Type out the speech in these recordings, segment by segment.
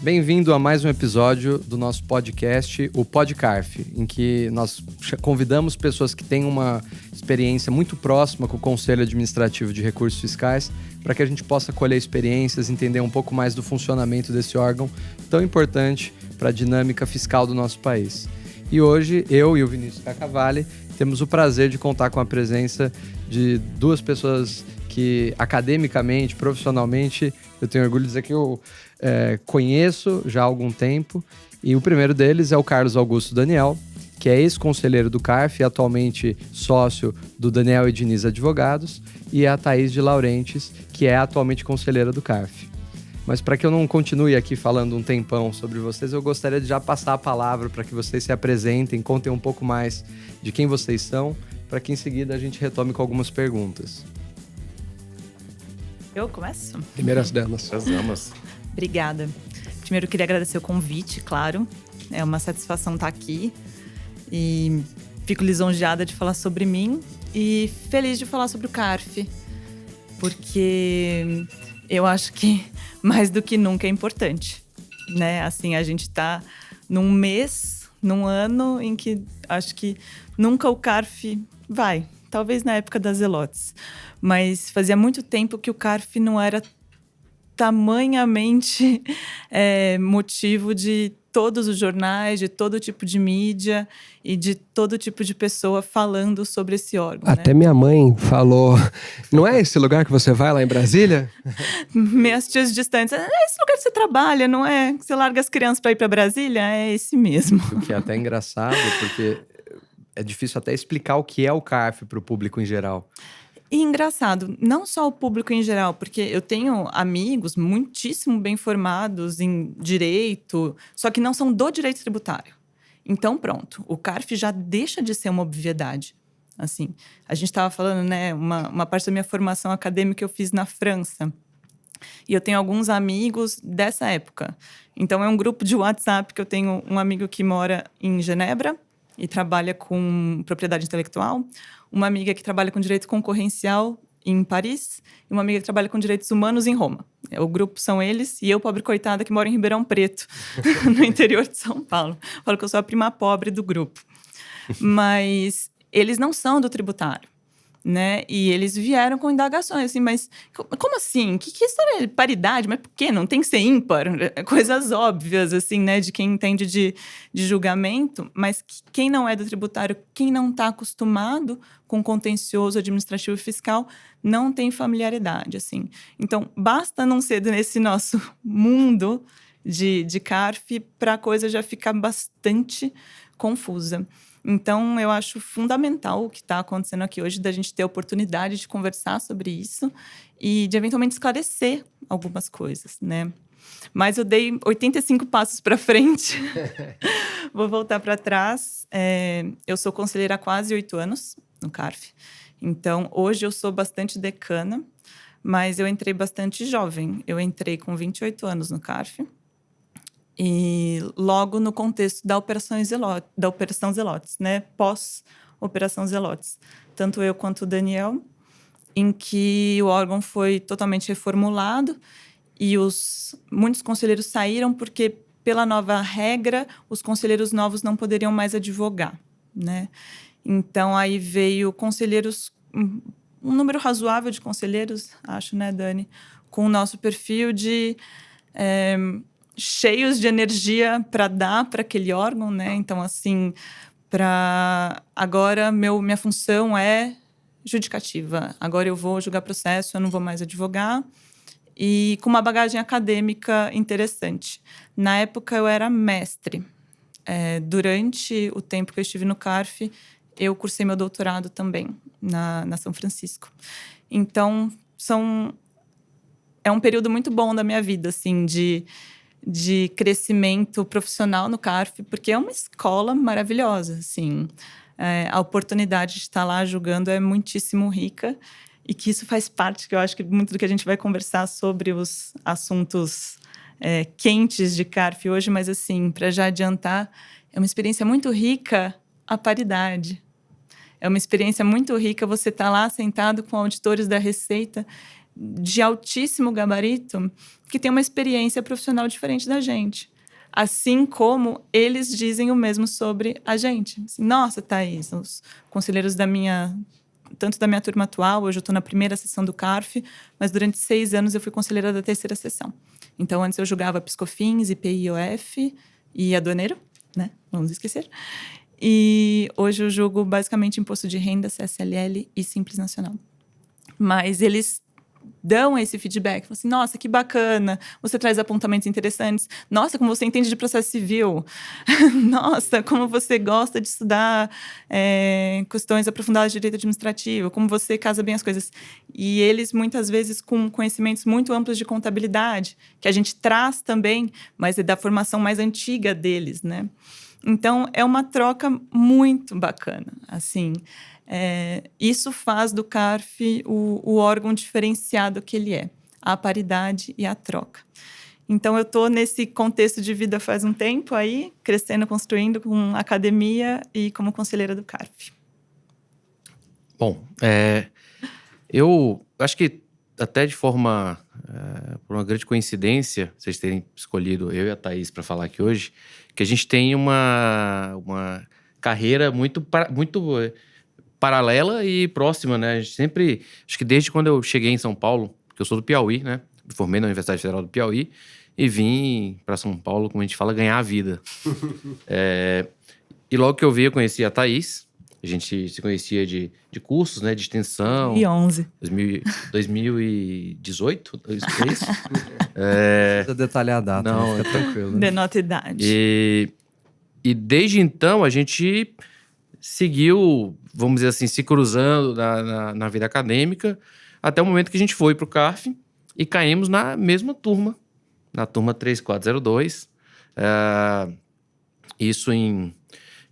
Bem-vindo a mais um episódio do nosso podcast, o PodCarf, em que nós convidamos pessoas que têm uma experiência muito próxima com o Conselho Administrativo de Recursos Fiscais para que a gente possa colher experiências, entender um pouco mais do funcionamento desse órgão tão importante para a dinâmica fiscal do nosso país. E hoje, eu e o Vinícius Cacavalli temos o prazer de contar com a presença de duas pessoas que academicamente, profissionalmente, eu tenho orgulho de dizer que eu conheço já há algum tempo. E o primeiro deles é o Carlos Augusto Daniel, que é ex-conselheiro do CARF e atualmente sócio do Daniel e Diniz Advogados, e a Thaís de Laurentiis, que é atualmente conselheira do CARF. Mas para que eu não continue aqui falando um tempão sobre vocês, eu gostaria de já passar a palavra para que vocês se apresentem, contem um pouco mais de quem vocês são, para que em seguida a gente retome com algumas perguntas. Eu começo? Primeiras damas. As damas. Obrigada. Primeiro, eu queria agradecer o convite, claro. É uma satisfação estar aqui. E fico lisonjeada de falar sobre mim e feliz de falar sobre o CARF. Porque eu acho que mais do que nunca é importante, né? Assim, a gente está num mês, num ano em que acho que nunca o CARF vai. Talvez na época das Zelotes. Mas fazia muito tempo que o CARF não era tamanhamente motivo de todos os jornais, de todo tipo de mídia e de todo tipo de pessoa falando sobre esse órgão. Até minha mãe falou, não é esse lugar que você vai lá em Brasília? Minhas tias distantes, é esse lugar que você trabalha, não é? Que você larga as crianças para ir para Brasília? É esse mesmo. O que é até engraçado, porque é difícil até explicar o que é o CARF para o público em geral. E engraçado, não só o público em geral, porque eu tenho amigos muitíssimo bem formados em direito, só que não são do direito tributário. Então, pronto, o CARF já deixa de ser uma obviedade. Assim, a gente estava falando, né, uma parte da minha formação acadêmica eu fiz na França. E eu tenho alguns amigos dessa época. Então, é um grupo de WhatsApp que eu tenho um amigo que mora em Genebra e trabalha com propriedade intelectual, uma amiga que trabalha com direito concorrencial em Paris e uma amiga que trabalha com direitos humanos em Roma. O grupo são eles e eu, pobre coitada, que moro em Ribeirão Preto, no interior de São Paulo. Falo que eu sou a prima pobre do grupo. Mas eles não são do tributário, né? E eles vieram com indagações, assim, mas como assim? Que história é paridade? Mas por quê? Não tem que ser ímpar? Coisas óbvias, assim, né? De quem entende de julgamento, mas quem não é do tributário, quem não está acostumado com contencioso administrativo e fiscal, não tem familiaridade, assim. Então, basta não ser nesse nosso mundo de CARF para a coisa já ficar bastante confusa. Então, eu acho fundamental o que está acontecendo aqui hoje, da gente ter a oportunidade de conversar sobre isso e de, eventualmente, esclarecer algumas coisas, né? Mas eu dei 85 passos para frente. Vou voltar para trás. Eu sou conselheira há quase 8 anos no CARF. Então, hoje eu sou bastante decana, mas eu entrei bastante jovem. Eu entrei com 28 anos no CARF. E logo no contexto da Operação Zelotes, né? Pós-Operação Zelotes. Tanto eu quanto o Daniel, em que o órgão foi totalmente reformulado e muitos conselheiros saíram porque, pela nova regra, os conselheiros novos não poderiam mais advogar, né? Então, aí veio conselheiros, um número razoável de conselheiros, acho, né, Dani? Com o nosso perfil de... cheios de energia para dar para aquele órgão, né? Então, assim, agora minha função é judicativa. Agora eu vou julgar processo, eu não vou mais advogar. E com uma bagagem acadêmica interessante. Na época, eu era mestre. Durante o tempo que eu estive no CARF, eu cursei meu doutorado também, na São Francisco. Então, é um período muito bom da minha vida, assim, de crescimento profissional no CARF, porque é uma escola maravilhosa, assim. A oportunidade de estar lá julgando é muitíssimo rica e que isso faz parte, que eu acho que muito do que a gente vai conversar sobre os assuntos quentes de CARF hoje, mas assim, para já adiantar, é uma experiência muito rica a paridade. É uma experiência muito rica você estar lá sentado com auditores da Receita de altíssimo gabarito que tem uma experiência profissional diferente da gente. Assim como eles dizem o mesmo sobre a gente. Assim, nossa, Thaís, os conselheiros tanto da minha turma atual, hoje eu estou na primeira sessão do CARF, mas durante 6 anos eu fui conselheira da terceira sessão. Então, antes eu julgava PiscoFins, IPI, IOF e aduaneiro, né? Vamos esquecer. E hoje eu julgo basicamente imposto de renda, CSLL e Simples Nacional. Mas eles dão esse feedback. Falam assim, nossa, que bacana. Você traz apontamentos interessantes. Nossa, como você entende de processo civil. Nossa, como você gosta de estudar questões aprofundadas de direito administrativo. Como você casa bem as coisas. E eles, muitas vezes, com conhecimentos muito amplos de contabilidade, que a gente traz também, mas é da formação mais antiga deles, né? Então, é uma troca muito bacana, assim. Isso faz do CARF o órgão diferenciado que ele é. A paridade e a troca. Então, eu estou nesse contexto de vida faz um tempo aí, crescendo, construindo com academia e como conselheira do CARF. Bom, eu acho que até de forma, por uma grande coincidência, vocês terem escolhido eu e a Thaís para falar aqui hoje, que a gente tem uma carreira muito paralela e próxima, né? A gente sempre, acho que desde quando eu cheguei em São Paulo, porque eu sou do Piauí, né? Me formei na Universidade Federal do Piauí e vim para São Paulo, como a gente fala, ganhar a vida. E logo que eu vi, eu conheci a Thaís. A gente se conhecia de cursos, né? De extensão. 2011. 2018, é isso? Precisa detalhar a data, Não, fica tranquilo. Denota idade. E desde então a gente seguiu, vamos dizer assim, se cruzando na vida acadêmica, até o momento que a gente foi para o CARF e caímos na mesma turma, na turma 3402. Isso em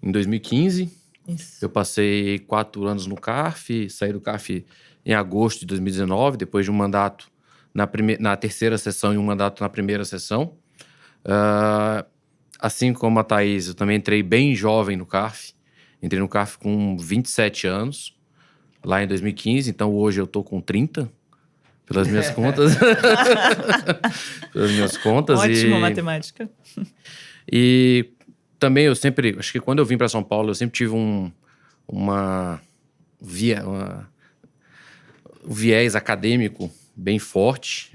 2015. Isso. Eu passei 4 anos no CARF, saí do CARF em agosto de 2019, depois de um mandato na terceira sessão e um mandato na primeira sessão. Assim como a Thaís, eu também entrei bem jovem no CARF. Entrei no CARF com 27 anos, lá em 2015. Então, hoje eu tô com 30, pelas minhas contas. Pelas minhas contas. Ótimo, matemática. E também eu sempre... Acho que quando eu vim para São Paulo, eu sempre tive um viés acadêmico bem forte.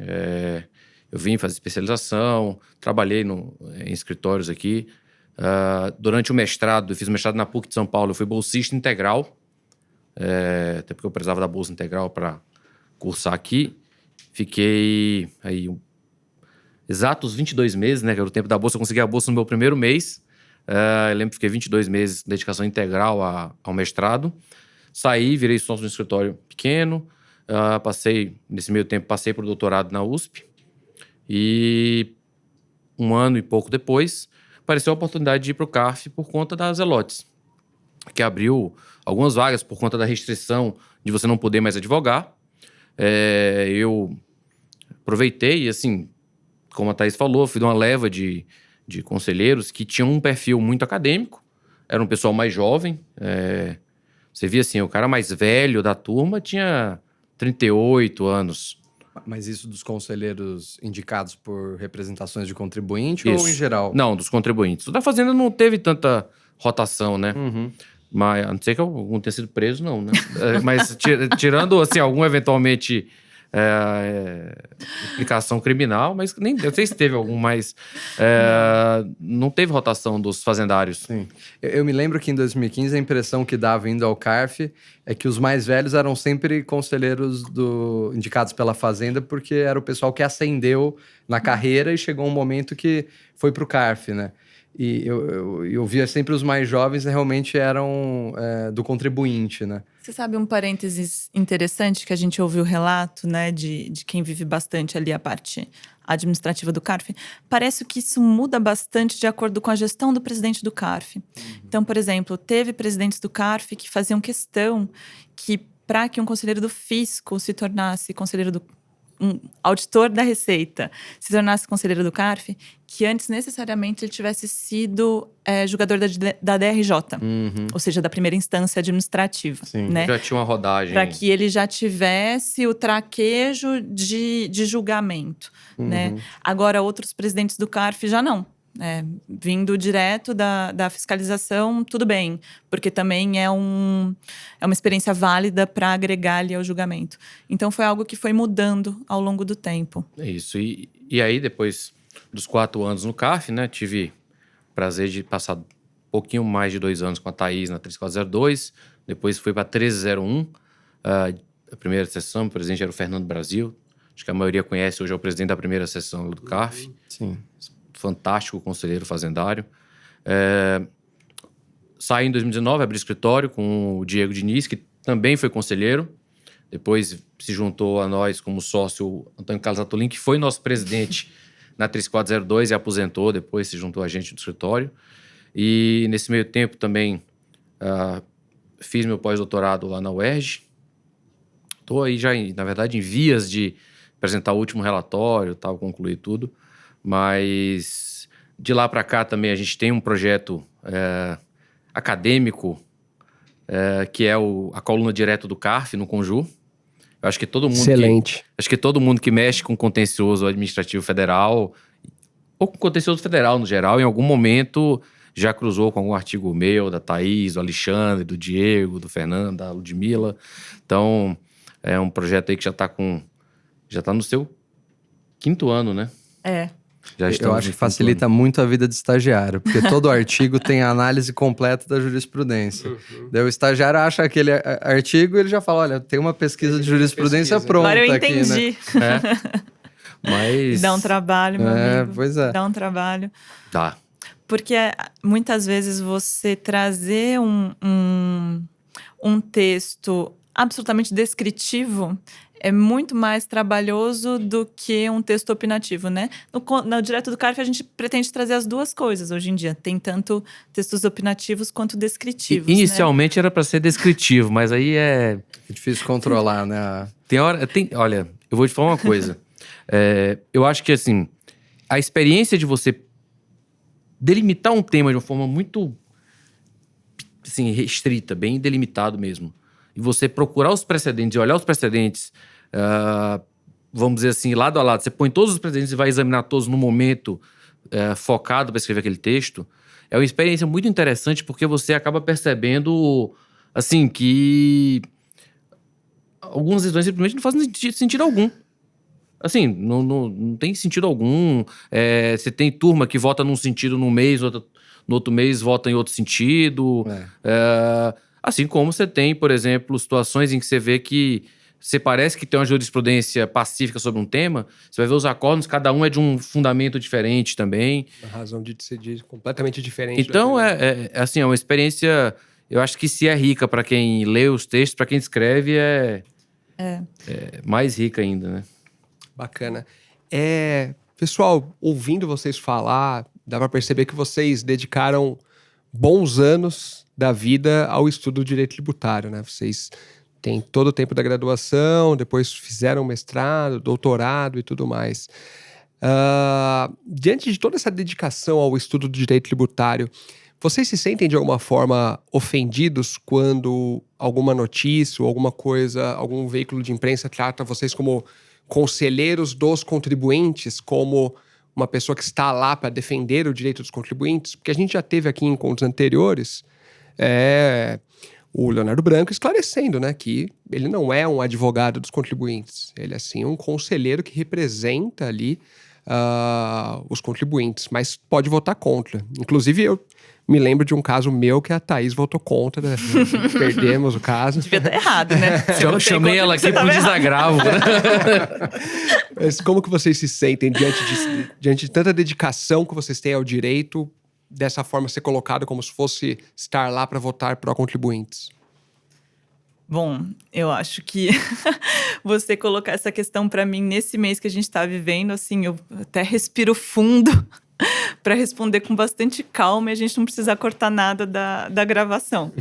Eu vim fazer especialização, trabalhei em escritórios aqui. Durante o mestrado, eu fiz o mestrado na PUC de São Paulo, eu fui bolsista integral, até porque eu precisava da bolsa integral para cursar aqui. Fiquei aí exatos 22 meses, né, que era o tempo da bolsa. Eu consegui a bolsa no meu primeiro mês. Eu lembro que fiquei 22 meses de dedicação integral ao mestrado. Saí, virei sócio de um escritório pequeno. Nesse meio tempo, passei para o doutorado na USP. E 1 ano e pouco depois, apareceu a oportunidade de ir para o CARF por conta das Zelotes, que abriu algumas vagas por conta da restrição de você não poder mais advogar. Eu aproveitei e, assim, como a Thaís falou, fui de uma leva de conselheiros que tinham um perfil muito acadêmico, era um pessoal mais jovem. Você via assim, o cara mais velho da turma tinha 38 anos. Mas isso dos conselheiros indicados por representações de contribuinte Isso. ou em geral? Não, dos contribuintes. O da Fazenda não teve tanta rotação, né? Uhum. Mas, a não ser que algum tenha sido preso, não, né? Mas tirando, assim, algum eventualmente implicação criminal, mas nem eu sei se teve algum, mas não teve rotação dos fazendários. Sim. Eu me lembro que em 2015 a impressão que dava indo ao CARF é que os mais velhos eram sempre conselheiros indicados pela Fazenda, porque era o pessoal que ascendeu na carreira e chegou um momento que foi para o CARF, né? E eu via sempre os mais jovens realmente eram do contribuinte, né? Você sabe um parênteses interessante que a gente ouviu o relato, né, de quem vive bastante ali a parte administrativa do CARF? Parece que isso muda bastante de acordo com a gestão do presidente do CARF. Então, por exemplo, teve presidentes do CARF que faziam questão que, para que um conselheiro do fisco se tornasse conselheiro um auditor da Receita se tornasse conselheiro do CARF, que antes necessariamente ele tivesse sido julgador da DRJ, ou seja, da primeira instância administrativa. Sim. Né? Já tinha uma rodagem. Para que ele já tivesse o traquejo de julgamento. Né? Agora, outros presidentes do CARF já não. Vindo direto da fiscalização, tudo bem, porque também é uma experiência válida para agregar ali ao julgamento. Então, foi algo que foi mudando ao longo do tempo. É isso. E aí, depois dos 4 anos no CARF, né, tive o prazer de passar um pouquinho mais de 2 anos com a Thaís na 3402, depois fui para a 1301, a primeira sessão, o presidente era o Fernando Brasil, acho que a maioria conhece, hoje é o presidente da primeira sessão do CARF. Sim. Fantástico conselheiro fazendário. Saí em 2019, abri escritório com o Diego Diniz, que também foi conselheiro. Depois se juntou a nós como sócio o Antônio Carlos Atolin, que foi nosso presidente na 3402 e aposentou. Depois se juntou a gente do escritório. E nesse meio tempo também fiz meu pós-doutorado lá na UERJ. Estou aí já, na verdade, em vias de apresentar o último relatório, tal, concluir tudo. Mas de lá para cá também a gente tem um projeto acadêmico que é a coluna direto do CARF no Conju. Eu acho que todo mundo Excelente. acho que todo mundo que mexe com contencioso administrativo federal ou com contencioso federal no geral, em algum momento já cruzou com algum artigo meu, da Thaís, do Alexandre, do Diego, do Fernando, da Ludmila. Então é um projeto aí que já tá no seu 5º ano, né? Já Eu acho que facilita muito a vida de estagiário, porque todo artigo tem a análise completa da jurisprudência. Daí o estagiário acha aquele artigo e ele já fala, olha, tem uma pesquisa de jurisprudência pronta Agora eu aqui, entendi. né? Mas Dá um trabalho, meu amigo. Pois é. Dá um trabalho. Tá. Porque muitas vezes você trazer um texto absolutamente descritivo é muito mais trabalhoso do que um texto opinativo, né? No Direto do CARF, a gente pretende trazer as duas coisas hoje em dia. Tem tanto textos opinativos quanto descritivos, Inicialmente era para ser descritivo, mas aí É difícil controlar, né? Olha, eu vou te falar uma coisa. Eu acho que, assim, a experiência de você delimitar um tema de uma forma muito, assim, restrita, bem delimitado mesmo, e você procurar os precedentes e olhar os precedentes, vamos dizer assim, lado a lado, você põe todos os precedentes e vai examinar todos no momento focado para escrever aquele texto, é uma experiência muito interessante porque você acaba percebendo, assim, que algumas decisões simplesmente não fazem sentido algum. Assim, não tem sentido algum. Você tem turma que vota num sentido num mês, no outro mês vota em outro sentido. Assim como você tem, por exemplo, situações em que você vê que você parece que tem uma jurisprudência pacífica sobre um tema, você vai ver os acordos, cada um é de um fundamento diferente também. A razão de decidir completamente diferente. Então, assim, é uma experiência, eu acho que se é rica para quem lê os textos, para quem escreve, é mais rica ainda, né? Bacana. Pessoal, ouvindo vocês falar, dá para perceber que vocês dedicaram bons anos da vida ao estudo do direito tributário, né? Vocês têm todo o tempo da graduação, depois fizeram mestrado, doutorado e tudo mais. Diante de toda essa dedicação ao estudo do direito tributário, vocês se sentem de alguma forma ofendidos quando alguma notícia ou alguma coisa, algum veículo de imprensa trata vocês como conselheiros dos contribuintes, como uma pessoa que está lá para defender o direito dos contribuintes? Porque a gente já teve aqui em encontros anteriores o Leonardo Branco esclarecendo, né, que ele não é um advogado dos contribuintes, ele é sim um conselheiro que representa ali os contribuintes, mas pode votar contra. Inclusive, eu me lembro de um caso meu que a Thaís votou contra, né? Perdemos o caso. Devia estar errado, né? Eu chamei ela aqui pro desagravo. Mas como que vocês se sentem diante de tanta dedicação que vocês têm ao direito, dessa forma ser colocado como se fosse estar lá para votar pró-contribuintes? Bom, eu acho que você colocar essa questão para mim nesse mês que a gente está vivendo, assim, eu até respiro fundo para responder com bastante calma e a gente não precisa cortar nada da gravação.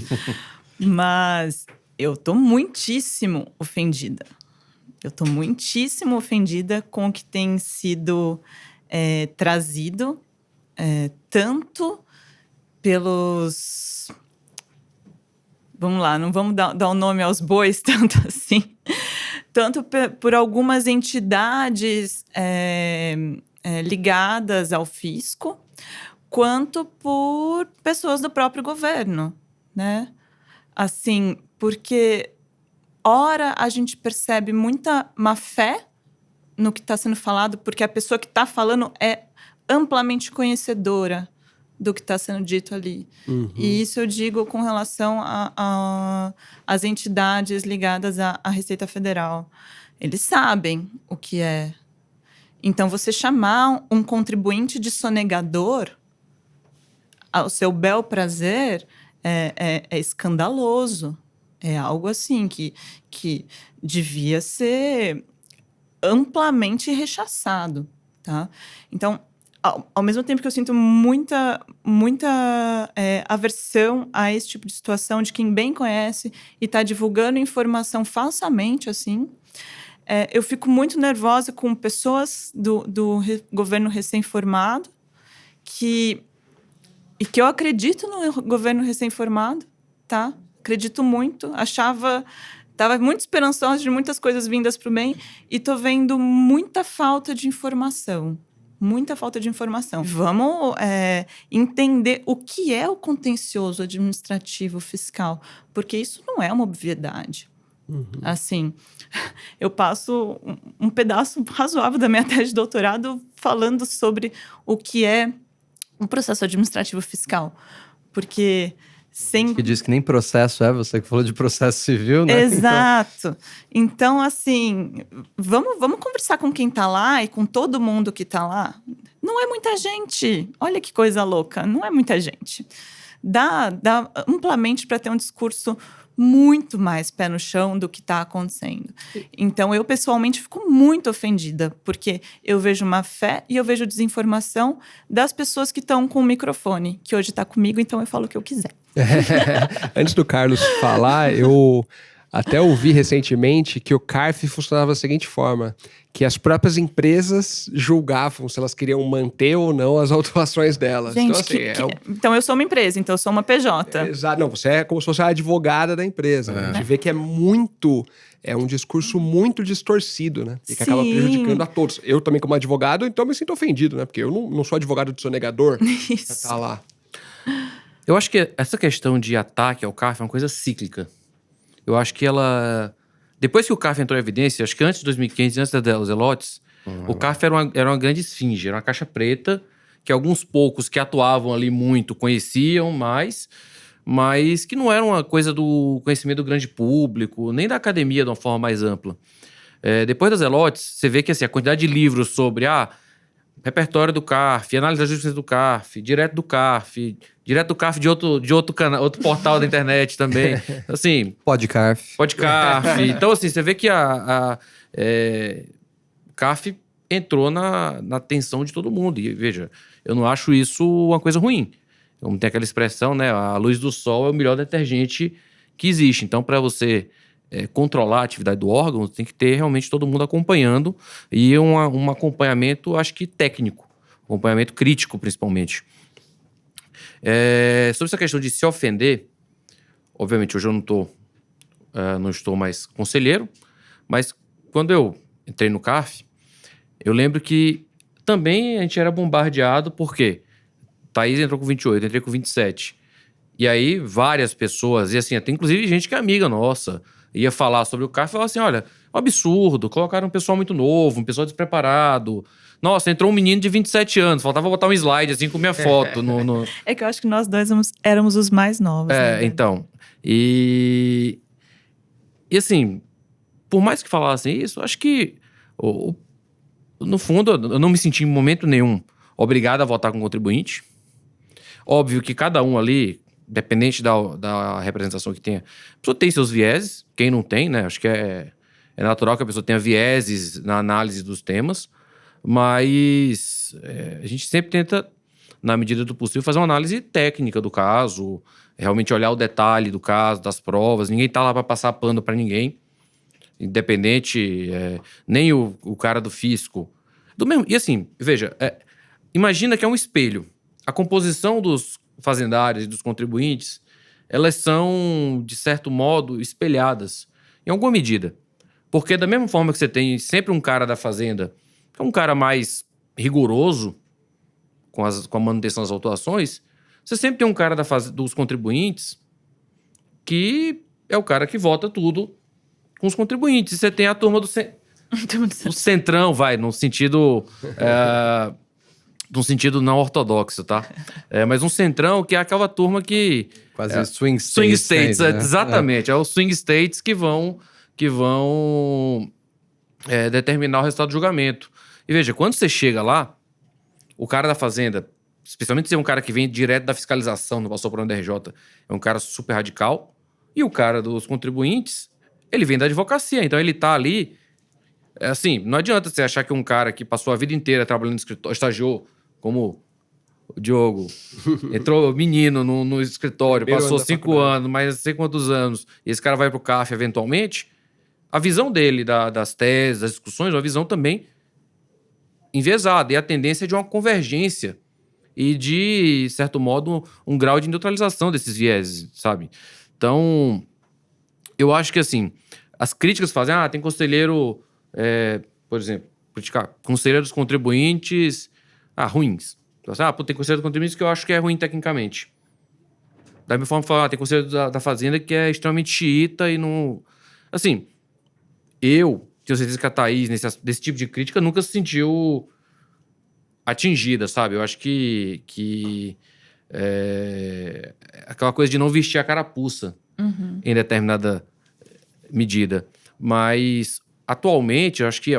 Mas eu tô muitíssimo ofendida. Eu estou muitíssimo ofendida com o que tem sido trazido, tanto pelos... Vamos lá, não vamos dar o nome aos bois tanto assim. Tanto por algumas entidades ligadas ao fisco, quanto por pessoas do próprio governo, né? Assim, porque ora a gente percebe muita má-fé no que está sendo falado, porque a pessoa que está falando é amplamente conhecedora do que está sendo dito ali. Uhum. E isso eu digo com relação às entidades ligadas à Receita Federal. Eles sabem o que é. Então, você chamar um contribuinte de sonegador ao seu bel prazer é escandaloso. É algo assim que devia ser amplamente rechaçado, tá? Então, ao mesmo tempo que eu sinto muita aversão a esse tipo de situação de quem bem conhece e está divulgando informação falsamente, assim, eu fico muito nervosa com pessoas do governo recém-formado e que eu acredito no governo recém-formado, tá? Acredito muito, estava muito esperançosa de muitas coisas vindas para o bem e tô vendo muita falta de informação. Muita falta de informação. Vamos entender o que é o contencioso administrativo fiscal, porque isso não é uma obviedade. Uhum. Assim, eu passo um pedaço razoável da minha tese de doutorado falando sobre o que é um processo administrativo fiscal, porque... Que diz que nem processo você que falou de processo civil, né? Exato. Então, assim, vamos conversar com quem está lá e com todo mundo que está lá. Não é muita gente. Olha que coisa louca. Não é muita gente. Dá amplamente para ter um discurso muito mais pé no chão do que está acontecendo. Então, eu pessoalmente fico muito ofendida, porque eu vejo má fé e eu vejo desinformação das pessoas que estão com o microfone, que hoje está comigo, então eu falo o que eu quiser. Antes do Carlos falar, eu até ouvi recentemente que o CARF funcionava da seguinte forma, que as próprias empresas julgavam se elas queriam manter ou não as autuações delas. Gente, então, assim, então eu sou uma empresa, então eu sou uma PJ. Exato. Não, você é como se fosse a advogada da empresa. Né? A gente vê que é um discurso muito distorcido, né? E que acaba prejudicando a todos. Eu também, como advogado, então me sinto ofendido, né? Porque eu não sou advogado de sonegador. Isso. Tá lá. Eu acho que essa questão de ataque ao CARF é uma coisa cíclica. Eu acho que ela... Depois que o CARF entrou em evidência, acho que antes de 2015, antes da Zelotes, o CARF era uma grande esfinge, era uma caixa preta, que alguns poucos que atuavam ali muito conheciam mais, mas que não era uma coisa do conhecimento do grande público, nem da academia de uma forma mais ampla. Depois da Zelotes, você vê que assim, a quantidade de livros sobre repertório do CARF, análise da justiça do CARF, direto do CARF de outro canal, outro portal da internet também. Assim, Podcarf. Então, assim, você vê que o CARF entrou na atenção de todo mundo. E, veja, eu não acho isso uma coisa ruim. Como tem aquela expressão, né? A luz do sol é o melhor detergente que existe. Então, para você controlar a atividade do órgão, tem que ter realmente todo mundo acompanhando e um acompanhamento, acho que técnico, acompanhamento crítico, principalmente. Sobre essa questão de se ofender, obviamente hoje eu não estou mais conselheiro, mas quando eu entrei no CARF, eu lembro que também a gente era bombardeado, porque Thaís entrou com 28, eu entrei com 27. E aí várias pessoas, e assim, até inclusive gente que é amiga nossa, ia falar sobre o CARF e falava assim, olha, um absurdo, colocaram um pessoal muito novo, um pessoal despreparado. Nossa, entrou um menino de 27 anos, faltava botar um slide assim com minha foto. É que eu acho que nós dois éramos os mais novos. Né? Então. E assim, por mais que falassem isso, acho que, no fundo, eu não me senti em momento nenhum obrigado a votar com contribuinte. Óbvio que cada um ali, dependente da representação que tenha, a pessoa tem seus vieses, quem não tem, né? Acho que é natural que a pessoa tenha vieses na análise dos temas, mas a gente sempre tenta, na medida do possível, fazer uma análise técnica do caso, realmente olhar o detalhe do caso, das provas. Ninguém tá lá para passar pano para ninguém. independente, nem o cara do fisco. Do mesmo, e assim, veja, imagina que é um espelho. A composição dos fazendários e dos contribuintes, elas são, de certo modo, espelhadas, em alguma medida. Porque da mesma forma que você tem sempre um cara da fazenda, que é um cara mais rigoroso com a manutenção das autuações, você sempre tem um cara dos contribuintes que é o cara que vota tudo com os contribuintes. E você tem a turma do centrão, no sentido não ortodoxo, tá? Mas um centrão que é aquela turma que... Quase swing states. Né? Exatamente. É os swing states que vão determinar o resultado do julgamento. E veja, quando você chega lá, o cara da fazenda, especialmente se é um cara que vem direto da fiscalização, não passou por um DRJ, é um cara super radical. E o cara dos contribuintes, ele vem da advocacia. Então ele tá ali... assim, não adianta você achar que um cara que passou a vida inteira trabalhando no escritório, estagiou, como o Diogo, entrou menino no escritório, passou 5 anos, mais não sei quantos anos, e esse cara vai pro CARF eventualmente, a visão dele das teses, das discussões, é uma visão também enviesada. E a tendência é de uma convergência e de, certo modo, um grau de neutralização desses vieses, sabe? Então, eu acho que, assim, as críticas fazem, tem conselheiro, por exemplo, criticar conselheiro dos contribuintes, ruins. Tem conselheiro dos contribuintes que eu acho que é ruim tecnicamente. Da mesma forma, tem conselheiro da Fazenda que é extremamente xiita e não... Assim, eu tenho certeza que a Thaís, desse tipo de crítica, nunca se sentiu atingida, sabe? Eu acho que aquela coisa de não vestir a carapuça em determinada medida. Mas, atualmente, eu acho que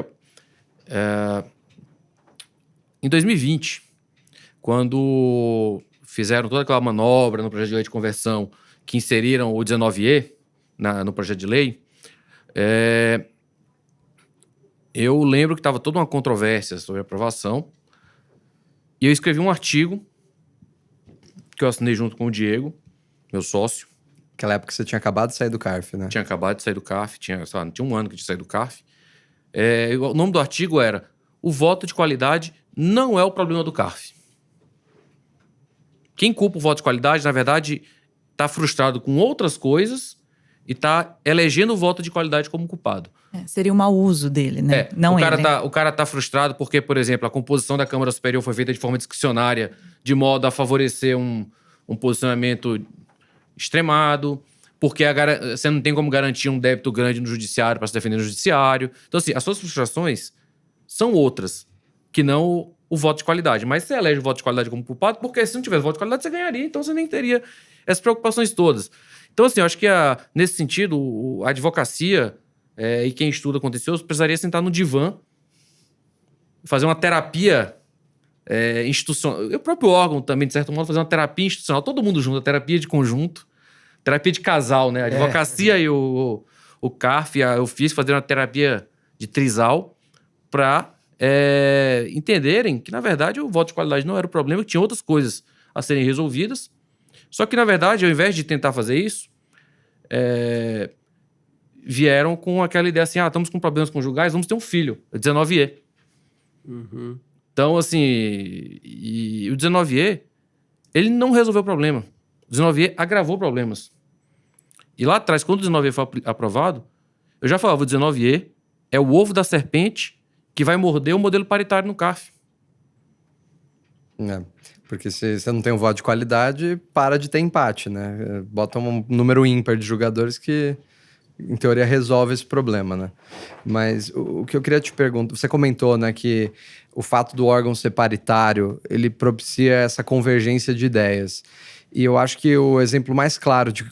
em 2020, quando fizeram toda aquela manobra no projeto de lei de conversão que inseriram o 19E no projeto de lei, eu lembro que estava toda uma controvérsia sobre a aprovação e eu escrevi um artigo que eu assinei junto com o Diego, meu sócio. Naquela época você tinha acabado de sair do CARF, né? Tinha acabado de sair do CARF, tinha um ano que eu tinha saído do CARF. O nome do artigo era: o voto de qualidade não é o problema do CARF. Quem culpa o voto de qualidade, na verdade, está frustrado com outras coisas e está elegendo o voto de qualidade como culpado. Seria o mau uso dele, né? Não o cara tá frustrado porque, por exemplo, a composição da Câmara Superior foi feita de forma discricionária, de modo a favorecer um posicionamento extremado, porque você não tem como garantir um débito grande no judiciário para se defender no judiciário. Então, assim, as suas frustrações são outras, que não o voto de qualidade. Mas você elege o voto de qualidade como culpado, porque se não tivesse voto de qualidade, você ganharia. Então, você nem teria essas preocupações todas. Então, assim, eu acho que, nesse sentido, a advocacia e quem estuda contencioso precisaria sentar no divã, fazer uma terapia institucional. O próprio órgão também, de certo modo, fazer uma terapia institucional. Todo mundo junto, a terapia de conjunto, terapia de casal, né? A advocacia e o CARF, o FISC, fazer uma terapia de trisal para entenderem que, na verdade, o voto de qualidade não era o problema, que tinha outras coisas a serem resolvidas. Só que, na verdade, ao invés de tentar fazer isso, vieram com aquela ideia assim, estamos com problemas conjugais, vamos ter um filho, 19E. Então, assim, e o 19E, ele não resolveu o problema. O 19E agravou problemas. E lá atrás, quando o 19E foi aprovado, eu já falava, o 19E é o ovo da serpente que vai morder o modelo paritário no CARF. Porque se você não tem um voto de qualidade, para de ter empate, né? Bota um número ímpar de jogadores que, em teoria, resolve esse problema, né? Mas o que eu queria te perguntar... Você comentou, né, que o fato do órgão ser paritário, ele propicia essa convergência de ideias. E eu acho que o exemplo mais claro de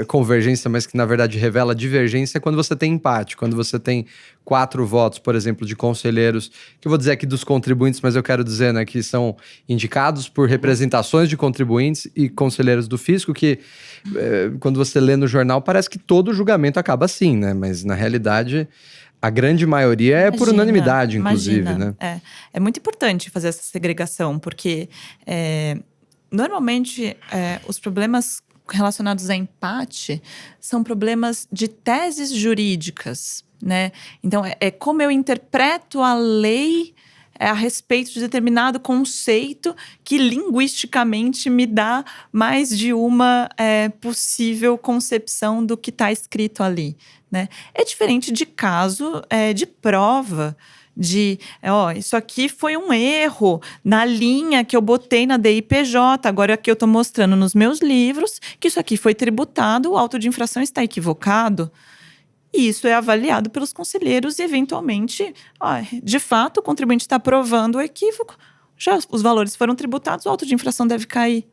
convergência, mas que na verdade revela divergência, é quando você tem empate. Quando você tem 4 votos, por exemplo, de conselheiros, que eu vou dizer aqui dos contribuintes, mas eu quero dizer, né, que são indicados por representações de contribuintes e conselheiros do fisco, que quando você lê no jornal, parece que todo julgamento acaba assim, né? Mas na realidade... A grande maioria é por unanimidade, inclusive, né? É muito importante fazer essa segregação, porque normalmente os problemas relacionados a empate são problemas de teses jurídicas, né? Então, é como eu interpreto a lei a respeito de determinado conceito que linguisticamente me dá mais de uma possível concepção do que está escrito ali, né? É diferente de caso de prova, isso aqui foi um erro na linha que eu botei na DIPJ, agora aqui eu estou mostrando nos meus livros que isso aqui foi tributado, o auto de infração está equivocado. E isso é avaliado pelos conselheiros e, eventualmente, de fato, o contribuinte está provando o equívoco, já os valores foram tributados, o auto de infração deve cair.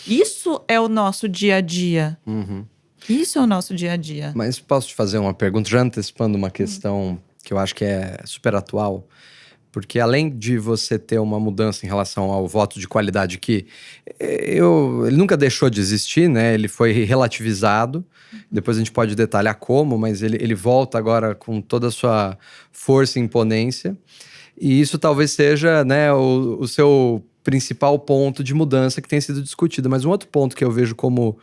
Isso é o nosso dia a dia. Isso é o nosso dia a dia. Mas posso te fazer uma pergunta, já antecipando uma questão que eu acho que é super atual? Porque além de você ter uma mudança em relação ao voto de qualidade que ele nunca deixou de existir, né? Ele foi relativizado. Depois a gente pode detalhar como, mas ele volta agora com toda a sua força e imponência. E isso talvez seja, né, o seu principal ponto de mudança que tem sido discutido. Mas um outro ponto que eu vejo como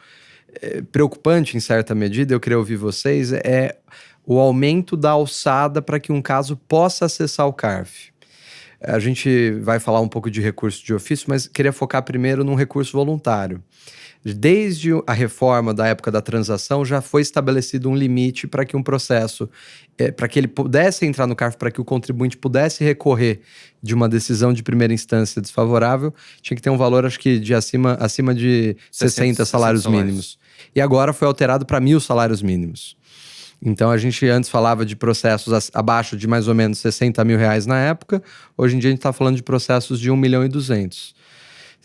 preocupante em certa medida, eu queria ouvir vocês, é o aumento da alçada para que um caso possa acessar o CARF. A gente vai falar um pouco de recurso de ofício, mas queria focar primeiro num recurso voluntário. Desde a reforma da época da transação, já foi estabelecido um limite para que um processo, para que ele pudesse entrar no CARF, para que o contribuinte pudesse recorrer de uma decisão de primeira instância desfavorável, tinha que ter um valor, acho que, de acima de 60 salários mínimos. E agora foi alterado para 1.000 salários mínimos. Então, a gente antes falava de processos abaixo de mais ou menos 60 mil reais na época. Hoje em dia, a gente está falando de processos de 1.200.000.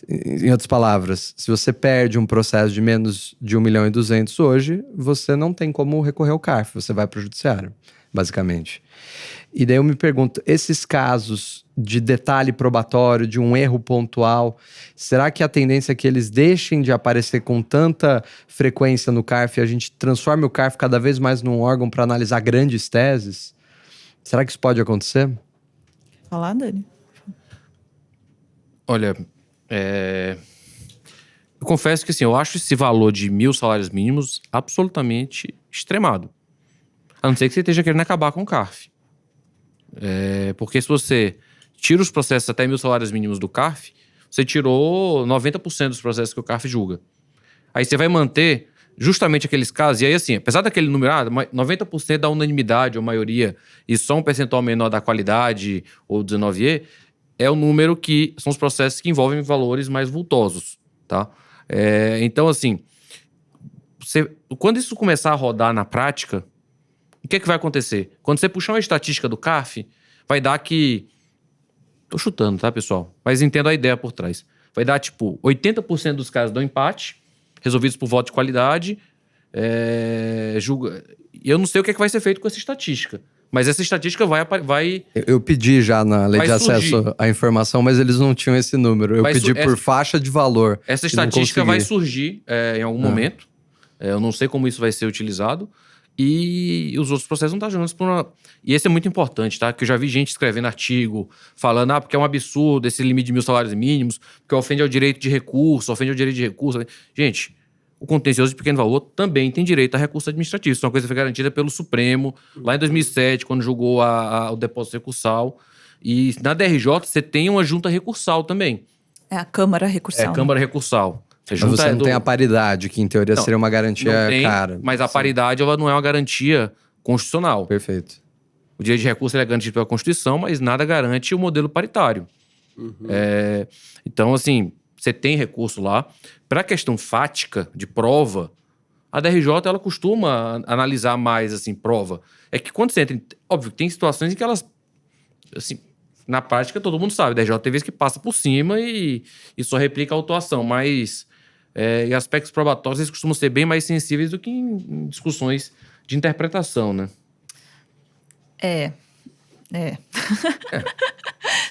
Em outras palavras, se você perde um processo de menos de 1.200.000 hoje, você não tem como recorrer ao CARF, você vai para o judiciário, basicamente. E daí eu me pergunto, esses casos de detalhe probatório, de um erro pontual, será que a tendência é que eles deixem de aparecer com tanta frequência no CARF e a gente transforme o CARF cada vez mais num órgão para analisar grandes teses? Será que isso pode acontecer? Falar, Dani? Olha, eu confesso que assim, eu acho esse valor de 1.000 salários mínimos absolutamente extremado. A não ser que você esteja querendo acabar com o CARF. Porque se você tira os processos até 1.000 salários mínimos do CARF, você tirou 90% dos processos que o CARF julga. Aí você vai manter justamente aqueles casos, e aí assim, apesar daquele número, 90% da unanimidade ou maioria, e só um percentual menor da qualidade ou 19E, é o número que são os processos que envolvem valores mais vultosos, tá? Então assim, quando isso começar a rodar na prática, o que vai acontecer? Quando você puxar uma estatística do CARF, vai dar que... Tô chutando, tá, pessoal? Mas entendo a ideia por trás. Vai dar, tipo, 80% dos casos dão empate, resolvidos por voto de qualidade. Eu não sei o que vai ser feito com essa estatística. Mas essa estatística vai... Eu pedi já na lei de acesso à informação, mas eles não tinham esse número. Eu pedi por faixa de valor. Essa estatística vai surgir em algum momento. Eu não sei como isso vai ser utilizado. E os outros processos não estão jogando por uma... E esse é muito importante, tá? Que eu já vi gente escrevendo artigo, falando, porque é um absurdo esse limite de 1.000 salários mínimos, porque ofende ao direito de recurso, Gente, o contencioso de pequeno valor também tem direito a recurso administrativo. Isso é uma coisa que foi garantida pelo Supremo, lá em 2007, quando julgou o depósito recursal. E na DRJ, você tem uma junta recursal também. É a Câmara Recursal. É a Câmara Recursal. Mas você não tem a paridade, que em teoria seria uma garantia cara. Mas a paridade ela não é uma garantia constitucional. Perfeito. O direito de recurso é garantido pela Constituição, mas nada garante o modelo paritário. Então, assim, você tem recurso lá. Para a questão fática, de prova, a DRJ ela costuma analisar mais, assim, prova. É que quando você entra... Óbvio, tem situações em que elas... Assim, na prática, todo mundo sabe. A DRJ tem vezes que passa por cima e só replica a autuação, mas... em aspectos probatórios, eles costumam ser bem mais sensíveis do que em discussões de interpretação, né?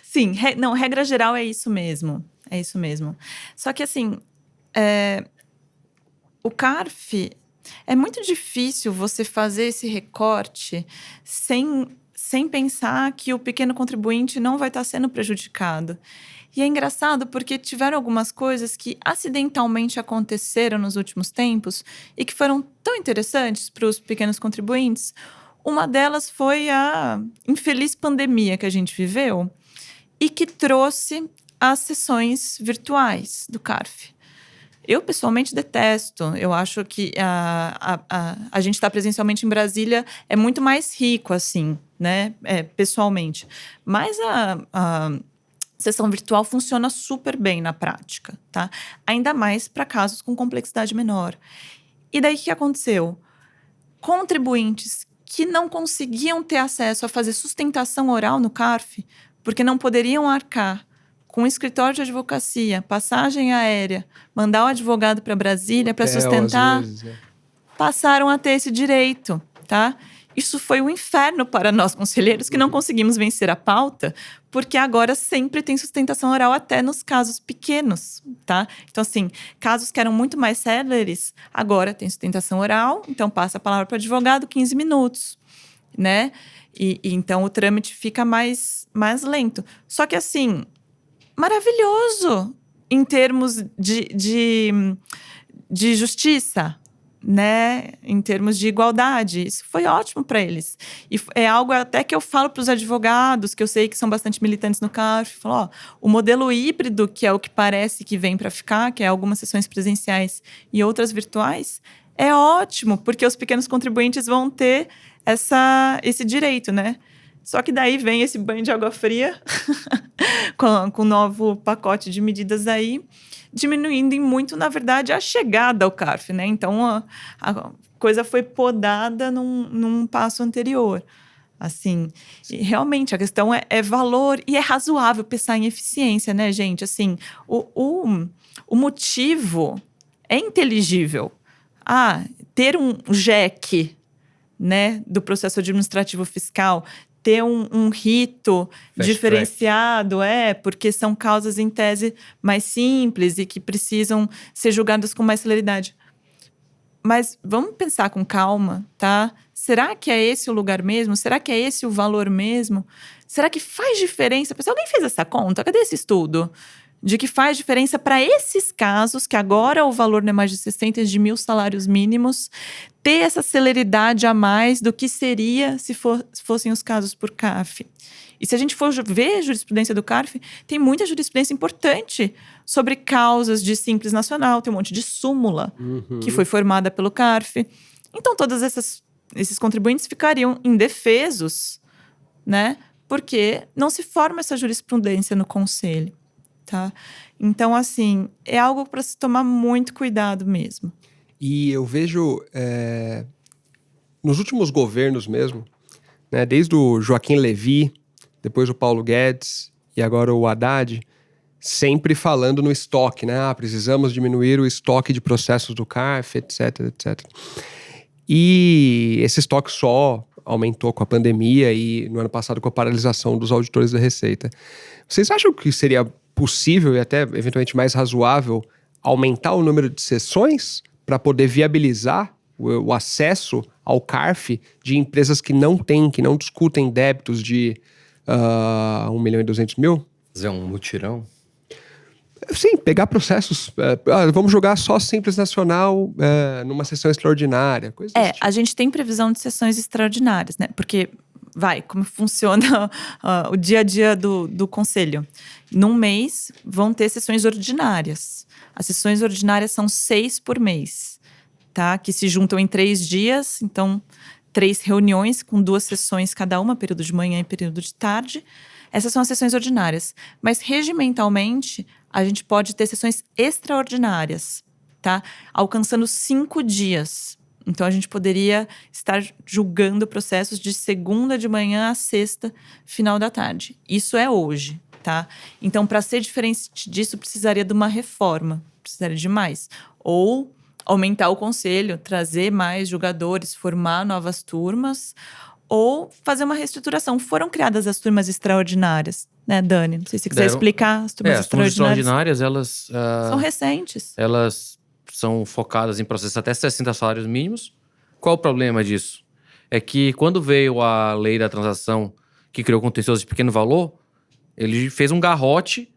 Sim, regra geral é isso mesmo. É isso mesmo. Só que, assim, o CARF... É muito difícil você fazer esse recorte sem pensar que o pequeno contribuinte não vai estar sendo prejudicado. E é engraçado porque tiveram algumas coisas que acidentalmente aconteceram nos últimos tempos e que foram tão interessantes para os pequenos contribuintes. Uma delas foi a infeliz pandemia que a gente viveu e que trouxe as sessões virtuais do CARF. Eu, pessoalmente, detesto. Eu acho que a gente estar presencialmente em Brasília é muito mais rico, assim, né? Pessoalmente. Mas a sessão virtual funciona super bem na prática, tá? Ainda mais para casos com complexidade menor. E daí, o que aconteceu? Contribuintes que não conseguiam ter acesso a fazer sustentação oral no CARF, porque não poderiam arcar com escritório de advocacia, passagem aérea, mandar o advogado para Brasília para sustentar, às vezes, né? passaram a ter esse direito, tá? Isso foi um inferno para nós, conselheiros, que não conseguimos vencer a pauta, porque agora sempre tem sustentação oral até nos casos pequenos, tá? Então, assim, casos que eram muito mais céleres, agora tem sustentação oral, então passa a palavra para o advogado, 15 minutos, né? E então o trâmite fica mais lento. Só que, assim, maravilhoso em termos de justiça, né? Em termos de igualdade. Isso foi ótimo para eles. E é algo até que eu falo para os advogados, que eu sei que são bastante militantes no CARF, falo, o modelo híbrido, que é o que parece que vem para ficar, que é algumas sessões presenciais e outras virtuais, é ótimo, porque os pequenos contribuintes vão ter esse direito, né? Só que daí vem esse banho de água fria com o novo pacote de medidas aí, diminuindo em muito, na verdade, a chegada ao CARF, né? Então, a coisa foi podada num passo anterior. Assim, e realmente, a questão é valor e é razoável pensar em eficiência, né, gente? Assim, o motivo é inteligível. Ter um JEC, né, do processo administrativo fiscal, ter um rito diferenciado, porque são causas em tese mais simples e que precisam ser julgadas com mais celeridade. Mas vamos pensar com calma, tá? Será que é esse o lugar mesmo? Será que é esse o valor mesmo? Será que faz diferença? Pessoal, alguém fez essa conta? Cadê esse estudo? De que faz diferença para esses casos, que agora o valor não é mais de 60 de 1.000 salários mínimos, ter essa celeridade a mais do que seria se fossem os casos por CARF. E se a gente for ver a jurisprudência do CARF, tem muita jurisprudência importante sobre causas de Simples Nacional, tem um monte de súmula que foi formada pelo CARF. Então, todos esses contribuintes ficariam indefesos, né? Porque não se forma essa jurisprudência no conselho. Tá? Então, assim, é algo para se tomar muito cuidado mesmo. E eu vejo, nos últimos governos mesmo, né, desde o Joaquim Levy, depois o Paulo Guedes e agora o Haddad, sempre falando no estoque, né? Precisamos diminuir o estoque de processos do CARF, etc, etc. E esse estoque só aumentou com a pandemia e no ano passado com a paralisação dos auditores da Receita. Vocês acham que seria possível e até eventualmente mais razoável aumentar o número de sessões para poder viabilizar o acesso ao CARF de empresas que não discutem débitos de 1.200.000? Fazer um mutirão? Sim, pegar processos. Vamos jogar só Simples Nacional numa sessão extraordinária. Coisa desse tipo. A gente tem previsão de sessões extraordinárias, né? Porque, como funciona o dia a dia do conselho. Num mês, vão ter sessões ordinárias. As sessões ordinárias são 6 por mês, tá? Que se juntam em 3 dias. Então, 3 reuniões com 2 sessões cada uma, período de manhã e período de tarde. Essas são as sessões ordinárias. Mas, regimentalmente, a gente pode ter sessões extraordinárias, tá? Alcançando 5 dias. Então, a gente poderia estar julgando processos de segunda de manhã a sexta, final da tarde. Isso é hoje, tá? Então, para ser diferente disso, precisaria de uma reforma. Precisaria de mais. Ou aumentar o conselho, trazer mais julgadores, formar novas turmas, ou fazer uma reestruturação. Foram criadas as turmas extraordinárias, né, Dani? Não sei se você quiser explicar as turmas extraordinárias. As turmas extraordinárias, elas... são recentes. Elas são focadas em processos até 60 salários mínimos. Qual o problema disso? É que quando veio a lei da transação que criou contencioso de pequeno valor, ele fez um garrote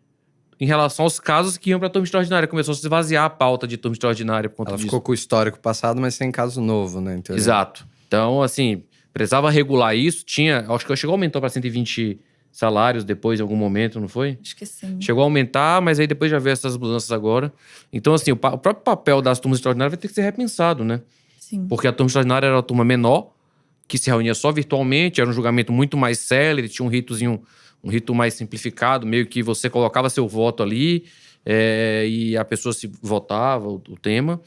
em relação aos casos que iam para a turma extraordinária. Começou a se esvaziar a pauta de turma extraordinária por conta disso. Ela ficou com o histórico passado, mas sem caso novo, né? Então, exato. Então, assim, precisava regular isso, acho que chegou a aumentar para 120 salários depois, em algum momento, não foi? Acho que sim. Chegou a aumentar, mas aí depois já veio essas mudanças agora. Então, assim, o próprio papel das turmas extraordinárias vai ter que ser repensado, né? Sim. Porque a turma extraordinária era uma turma menor, que se reunia só virtualmente, era um julgamento muito mais célere, tinha um rito mais simplificado, meio que você colocava seu voto ali e a pessoa se votava o tema.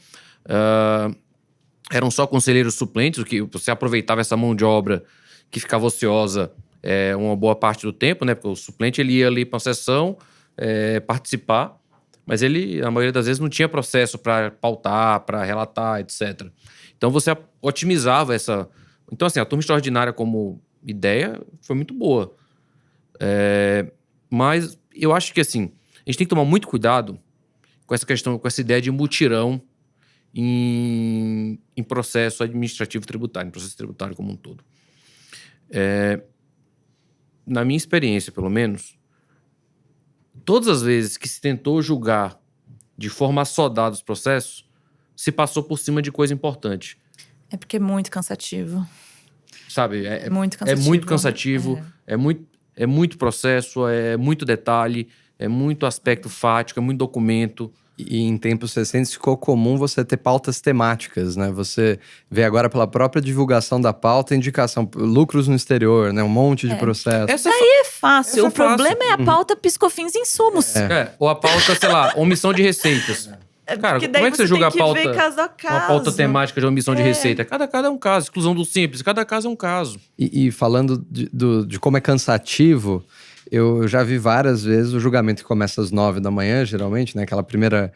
Eram só conselheiros suplentes, o que você aproveitava essa mão de obra que ficava ociosa uma boa parte do tempo, né? Porque o suplente ele ia ali para uma sessão participar, mas ele, na maioria das vezes, não tinha processo para pautar, para relatar, etc. Então você otimizava essa... Então, assim, a turma extraordinária como ideia foi muito boa. Mas eu acho que, assim, a gente tem que tomar muito cuidado com essa questão, com essa ideia de mutirão em processo administrativo tributário, em processo tributário como um todo. Na minha experiência, pelo menos, todas as vezes que se tentou julgar de forma assodada os processos, se passou por cima de coisa importante. É porque é muito cansativo. Sabe? Muito cansativo. É muito cansativo, é muito processo, é muito detalhe, é muito aspecto fático, é muito documento. E em tempos recentes ficou comum você ter pautas temáticas, né? Você vê agora pela própria divulgação da pauta, indicação, lucros no exterior, né? Um monte de processo. É fácil. Essa O é problema fácil. é a pauta piscofins e insumos. Ou a pauta, sei lá, omissão de receitas. Cara, Porque como daí é que você julga a tem que ver pauta? caso a caso. Uma pauta temática de omissão de receita. Cada caso é um caso. Exclusão do simples. Cada caso é um caso. E falando de como é cansativo, eu já vi várias vezes o julgamento que começa às 9 da manhã, geralmente, né? Aquela primeira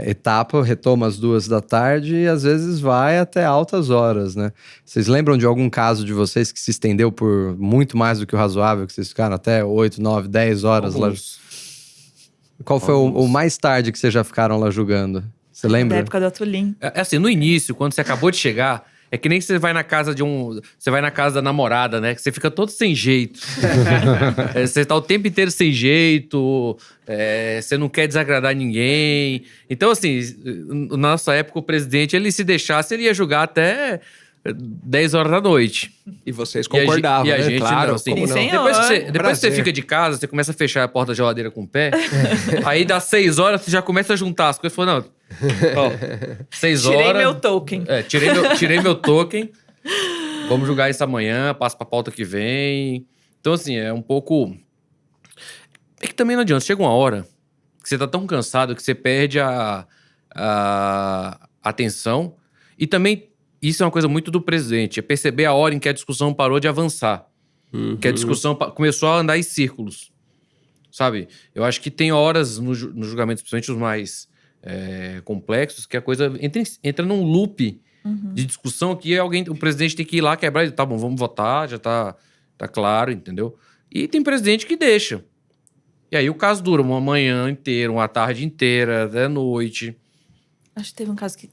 etapa, retoma às 2 da tarde e às vezes vai até altas horas, né? Vocês lembram de algum caso de vocês que se estendeu por muito mais do que o razoável, que vocês ficaram até 8, 9, 10 horas lá? Qual foi o mais tarde que vocês já ficaram lá julgando? Você lembra? Da época do Atulim. Assim, no início, quando você acabou de chegar, é que nem você vai na casa Você vai na casa da namorada, né? Que você fica todo sem jeito. Você tá o tempo inteiro sem jeito. Você não quer desagradar ninguém. Então, assim, na nossa época, o presidente, ele se deixasse, ele ia julgar até 10 horas da noite. E vocês concordavam, e a né? gente, Claro, não, assim, como não? Sim, Depois que você Prazer. fica de casa, você começa a fechar a porta da geladeira com o pé. Aí dá 6 horas, você já começa a juntar as coisas. Você fala, não, ó, 6 horas... Tirei meu token. Tirei meu token. Vamos julgar isso amanhã, passa pra pauta que vem. Então, assim, é um pouco... É que também não adianta. Chega uma hora que você tá tão cansado que você perde a atenção. E também, isso é uma coisa muito do presidente. É perceber a hora em que a discussão parou de avançar. Que a discussão começou a andar em círculos. Sabe? Eu acho que tem horas nos julgamentos, principalmente os mais complexos, que a coisa entra num loop de discussão que o presidente tem que ir lá quebrar e tá bom, vamos votar, já tá claro, entendeu? E tem presidente que deixa. E aí o caso dura uma manhã inteira, uma tarde inteira, até noite. Acho que teve um caso que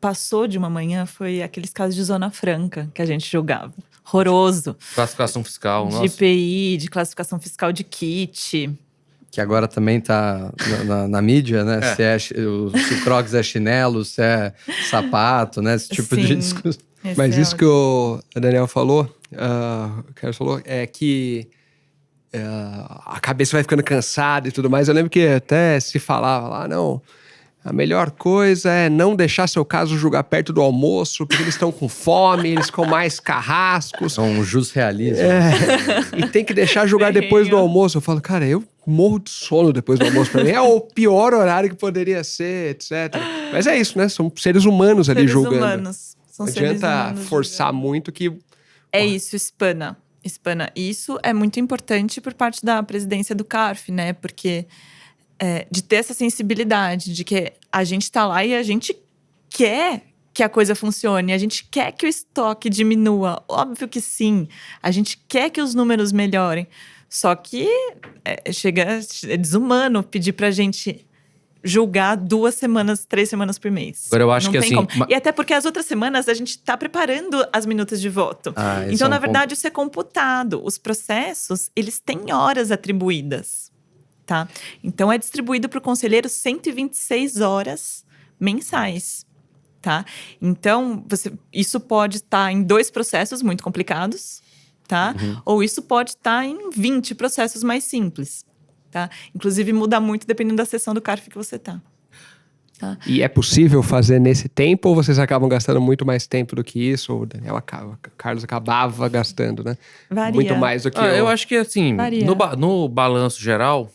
passou de uma manhã, foi aqueles casos de Zona Franca que a gente julgava. Horroroso. Classificação fiscal, De nossa. IPI, de classificação fiscal de kit. Que agora também tá na mídia, né? Se o Crocs é chinelo, se é sapato, né? Esse tipo de Sim. discussão. Mas isso que o Daniel falou, o Carlos falou, é que a cabeça vai ficando cansada e tudo mais. Eu lembro que até se falava lá, não, a melhor coisa é não deixar seu caso julgar perto do almoço, porque eles estão com fome, eles ficam mais carrascos. É um jus realismo. E tem que deixar julgar depois do almoço. Eu falo, cara, eu morro de sono depois do almoço. Pra mim é o pior horário que poderia ser, etc. Mas é isso, né? São seres humanos ali julgando. Humanos. São Não seres adianta humanos forçar julgando. muito que... É isso, espana. Isso é muito importante por parte da presidência do CARF, né? Porque de ter essa sensibilidade de que a gente tá lá e a gente quer que a coisa funcione, a gente quer que o estoque diminua. Óbvio que sim. A gente quer que os números melhorem. Só que é desumano pedir pra gente julgar 2 semanas, 3 semanas por mês. Agora, eu acho Não que tem assim, como. E até porque as outras semanas a gente tá preparando as minutas de voto. Esse Então, é um na ponto. verdade, isso é computado. Os processos, eles têm horas atribuídas, tá? Então, é distribuído para o conselheiro 126 horas mensais. tá? Então, isso pode estar em 2 processos muito complicados, tá? Ou isso pode estar em 20 processos mais simples, tá? Inclusive, muda muito dependendo da seção do CARF que você tá. E é possível fazer nesse tempo ou vocês acabam gastando muito mais tempo do que isso? Ou o Carlos acabava gastando, né? Varia. Muito mais do que Eu acho que assim, Varia. no balanço geral,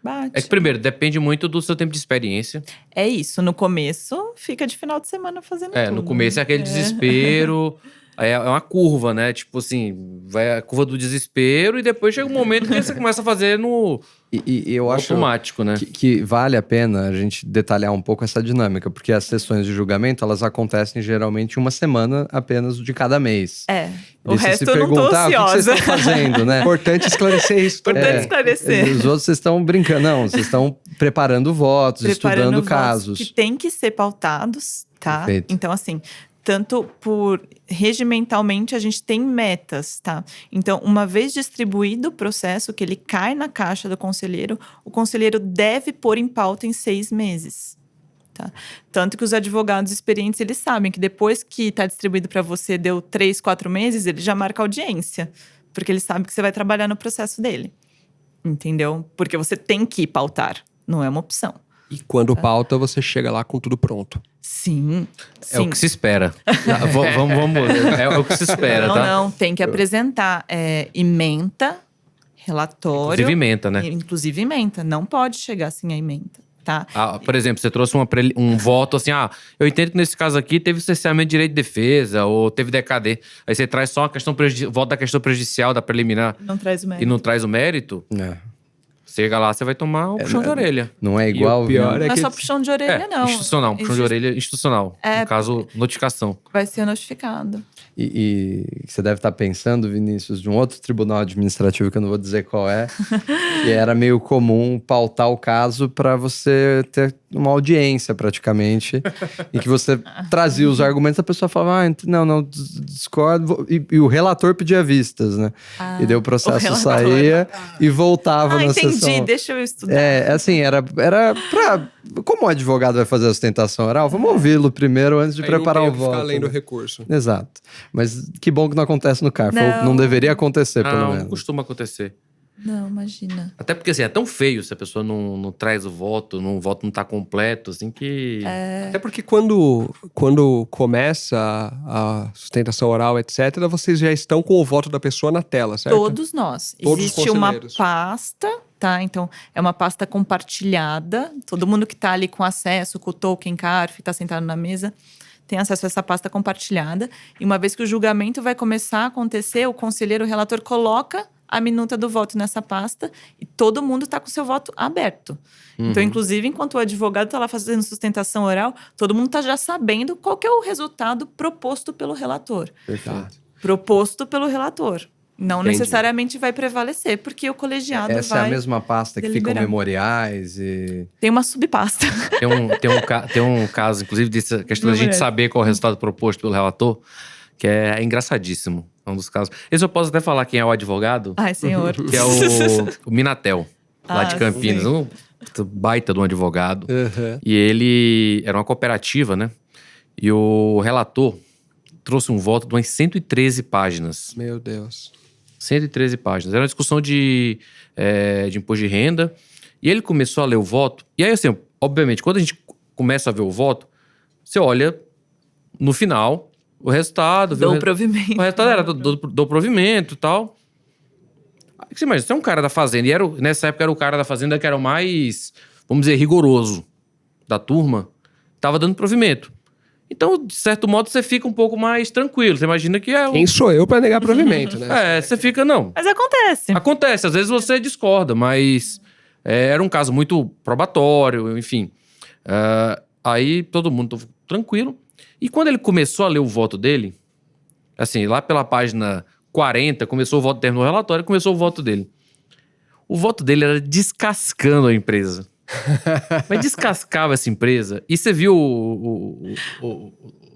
Bate. é que primeiro, depende muito do seu tempo de experiência. É isso, no começo, fica de final de semana fazendo tudo. No começo é aquele desespero, é uma curva, né? Tipo assim, vai a curva do desespero e depois chega um momento que você começa a fazer no E eu acho automático, né? que vale a pena a gente detalhar um pouco essa dinâmica, porque as sessões de julgamento, elas acontecem geralmente uma semana apenas de cada mês. O E você resto se eu não tô perguntar, o que vocês ansiosa. estão fazendo, né? Importante esclarecer isso. Importante esclarecer. Os outros vocês estão brincando. Não, vocês estão preparando votos, estudando votos casos. que tem que ser pautados, tá? Perfeito. Então, assim, tanto regimentalmente, a gente tem metas, tá? Então, uma vez distribuído o processo, que ele cai na caixa do conselheiro, o conselheiro deve pôr em pauta em 6 meses. Tá? Tanto que os advogados experientes, eles sabem que depois que está distribuído para você, deu 3, 4 meses, ele já marca audiência. Porque ele sabe que você vai trabalhar no processo dele. Entendeu? Porque você tem que pautar, não é uma opção. E quando pauta, você chega lá com tudo pronto. Sim. É o que se espera. vamos. É o que se espera, tá? Não, tem que apresentar ementa, relatório. Inclusive ementa, né? Inclusive ementa. Não pode chegar sem a ementa, tá? Por exemplo, você trouxe um voto assim, eu entendo que nesse caso aqui teve cerceamento de direito de defesa ou teve DKD. Aí você traz só a questão voto da questão prejudicial, da preliminar. Não traz o mérito. E não traz o mérito. Chega lá, você vai tomar um puxão de orelha. Não é igual. E o pior Não é é que só puxão de orelha, não. Institucional, puxão de orelha institucional. No caso, notificação. Vai ser notificado. E você deve estar pensando, Vinícius, de um outro tribunal administrativo que eu não vou dizer qual é, que era meio comum pautar o caso para você ter uma audiência praticamente, em que você trazia os argumentos, a pessoa falava, não, discordo, e o relator pedia vistas, né? E daí o processo saía e voltava na entendi, sessão. deixa eu estudar. Assim, era pra... Como o advogado vai fazer a sustentação oral, vamos ouvi-lo primeiro antes de aí preparar não o tem que voto. ficar lendo o né? recurso. Exato. Mas que bom que não acontece no CARF. Ou não deveria acontecer, pelo Não menos. costuma acontecer. Não, imagina. Até porque, assim, é tão feio se a pessoa não traz o voto não tá completo, assim, que... Até porque quando começa a sustentação oral, etc., vocês já estão com o voto da pessoa na tela, certo? Todos nós. Todos os Existe uma conselheiros. pasta, tá? Então, é uma pasta compartilhada. Todo mundo que tá ali com acesso, com o token CARF, tá sentado na mesa, tem acesso a essa pasta compartilhada. E uma vez que o julgamento vai começar a acontecer, o conselheiro, o relator coloca a minuta do voto nessa pasta e todo mundo tá com o seu voto aberto. Então, inclusive, enquanto o advogado tá lá fazendo sustentação oral, todo mundo tá já sabendo qual que é o resultado proposto pelo relator. Perfeito. Proposto pelo relator. Não Entendi. necessariamente vai prevalecer, porque o colegiado Essa vai... é a mesma pasta que ficam deliberar. memoriais e... Tem uma subpasta. Tem um caso, inclusive, dessa questão da gente Verdade. saber qual é o resultado proposto pelo relator, que é engraçadíssimo. É um dos casos. Esse eu posso até falar quem é o advogado, Ai, senhor. que é o Minatel, lá de Campinas. sim. Um baita de um advogado. E ele era uma cooperativa, né? E o relator trouxe um voto de umas 113 páginas. Meu Deus. 113 páginas. Era uma discussão de imposto de renda. E ele começou a ler o voto. E aí, assim, obviamente, quando a gente começa a ver o voto, você olha no final o resultado. Dou provimento. O resultado era do provimento e tal. Aí você imagina, você é um cara da fazenda. E nessa época era o cara da fazenda que era o mais, vamos dizer, rigoroso da turma. Tava dando provimento. Então, de certo modo, você fica um pouco mais tranquilo. Você imagina que é... Quem sou eu pra negar provimento, né? você fica, não. Mas acontece. Acontece, às vezes você discorda, mas era um caso muito probatório, enfim. Aí todo mundo tranquilo. E quando ele começou a ler o voto dele, assim, lá pela página 40, começou o voto, terminou o relatório, começou o voto dele. O voto dele era descascando a empresa. Mas descascava essa empresa. E você viu o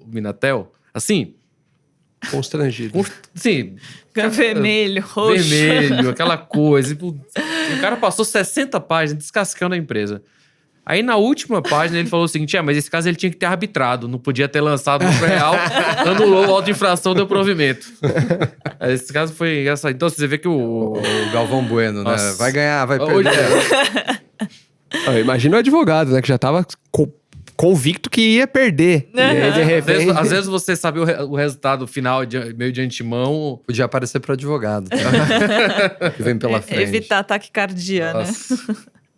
Minatel, assim... Constrangido. Sim, Vermelho, roxo. vermelho, aquela coisa. O cara passou 60 páginas descascando a empresa. Aí na última página ele falou o seguinte: mas esse caso ele tinha que ter arbitrado, não podia ter lançado no real, anulou o auto de infração do provimento. Esse caso foi engraçado. Então você vê que O Galvão Bueno, né? Nossa. Vai ganhar, vai Hoje perder. Imagina o advogado, né? Que já tava convicto que ia perder. E aí, de repente... Às vezes você sabe o resultado final meio de antemão. Podia aparecer pro advogado. Tá? Que vem pela frente. Evitar taquicardia, né?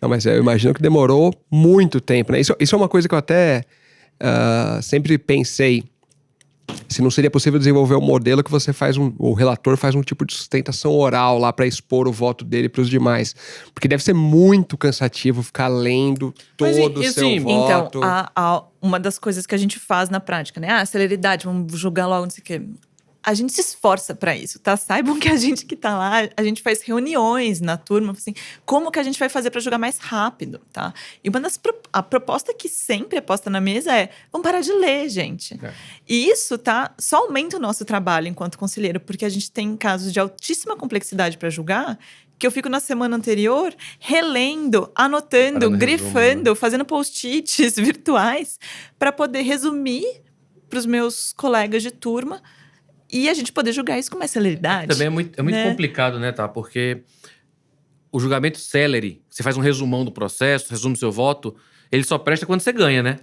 Não, mas eu imagino que demorou muito tempo, né? Isso é uma coisa que eu até sempre pensei. Se não seria possível desenvolver um modelo que você o relator faz um tipo de sustentação oral lá para expor o voto dele para os demais. Porque deve ser muito cansativo ficar lendo Mas, todo o seu assim, voto. Então, uma das coisas que a gente faz na prática, né? Celeridade, vamos julgar logo, não sei o quê. A gente se esforça para isso, tá? Saibam que a gente que tá lá, a gente faz reuniões na turma, assim, como que a gente vai fazer para julgar mais rápido, tá? E a proposta que sempre é posta na mesa é: vamos parar de ler, gente. E isso, tá? Só aumenta o nosso trabalho enquanto conselheiro, porque a gente tem casos de altíssima complexidade para julgar, que eu fico na semana anterior relendo, anotando, grifando, fazendo post-its virtuais para poder resumir para os meus colegas de turma. E a gente poder julgar isso com mais celeridade. Também é muito complicado, né, tá? Porque o julgamento celere, você faz um resumão do processo, resume seu voto, ele só presta quando você ganha, né?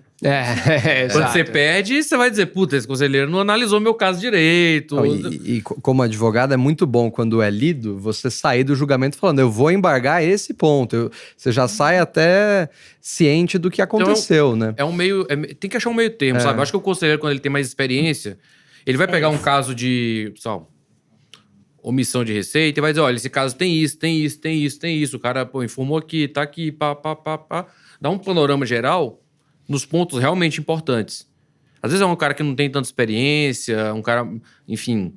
Quando você perde, você vai dizer: puta, esse conselheiro não analisou meu caso direito. E como advogado, é muito bom quando é lido, você sair do julgamento falando: eu vou embargar esse ponto. Você já sai até ciente do que aconteceu, né? Tem que achar um meio termo, sabe? Eu acho que o conselheiro, quando ele tem mais experiência, ele vai pegar um caso de, omissão de receita e vai dizer: olha, esse caso tem isso, tem isso, tem isso, tem isso. O cara, informou aqui, tá aqui, pá. Dá um panorama geral nos pontos realmente importantes. Às vezes é um cara que não tem tanta experiência, um cara, enfim,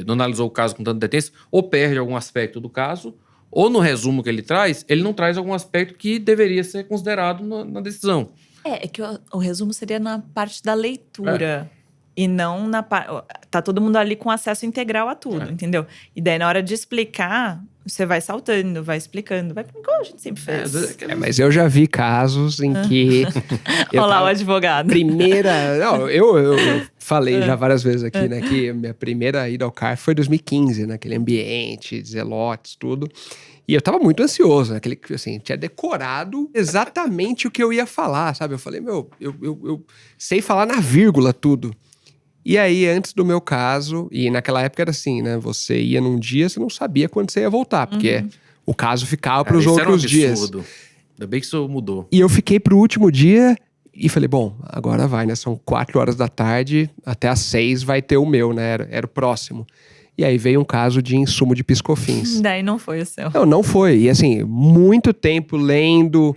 não analisou o caso com tanta detência, ou perde algum aspecto do caso, ou no resumo que ele traz, ele não traz algum aspecto que deveria ser considerado na decisão. É que o resumo seria na parte da leitura. E não na parte... Tá todo mundo ali com acesso integral a tudo, entendeu? E daí, na hora de explicar, você vai saltando, vai explicando. Vai igual a gente sempre fez. Mas eu já vi casos em que... Olha lá o advogado. Não, eu falei já várias vezes aqui, né? Que minha primeira ida ao CARF foi em 2015, naquele ambiente, zelotes, tudo. E eu tava muito ansioso, naquele, assim, tinha decorado exatamente o que eu ia falar, sabe? Eu falei: eu sei falar na vírgula tudo. E aí, antes do meu caso, e naquela época era assim, né? Você ia num dia, você não sabia quando você ia voltar, porque o caso ficava para os outros dias. Ainda bem que isso mudou. E eu fiquei pro último dia e falei: bom, agora vai, né? São 4 horas da tarde, até às 6 vai ter o meu, né? Era o próximo. E aí veio um caso de insumo de piscofins. Daí não foi o seu. Não foi. E assim, muito tempo lendo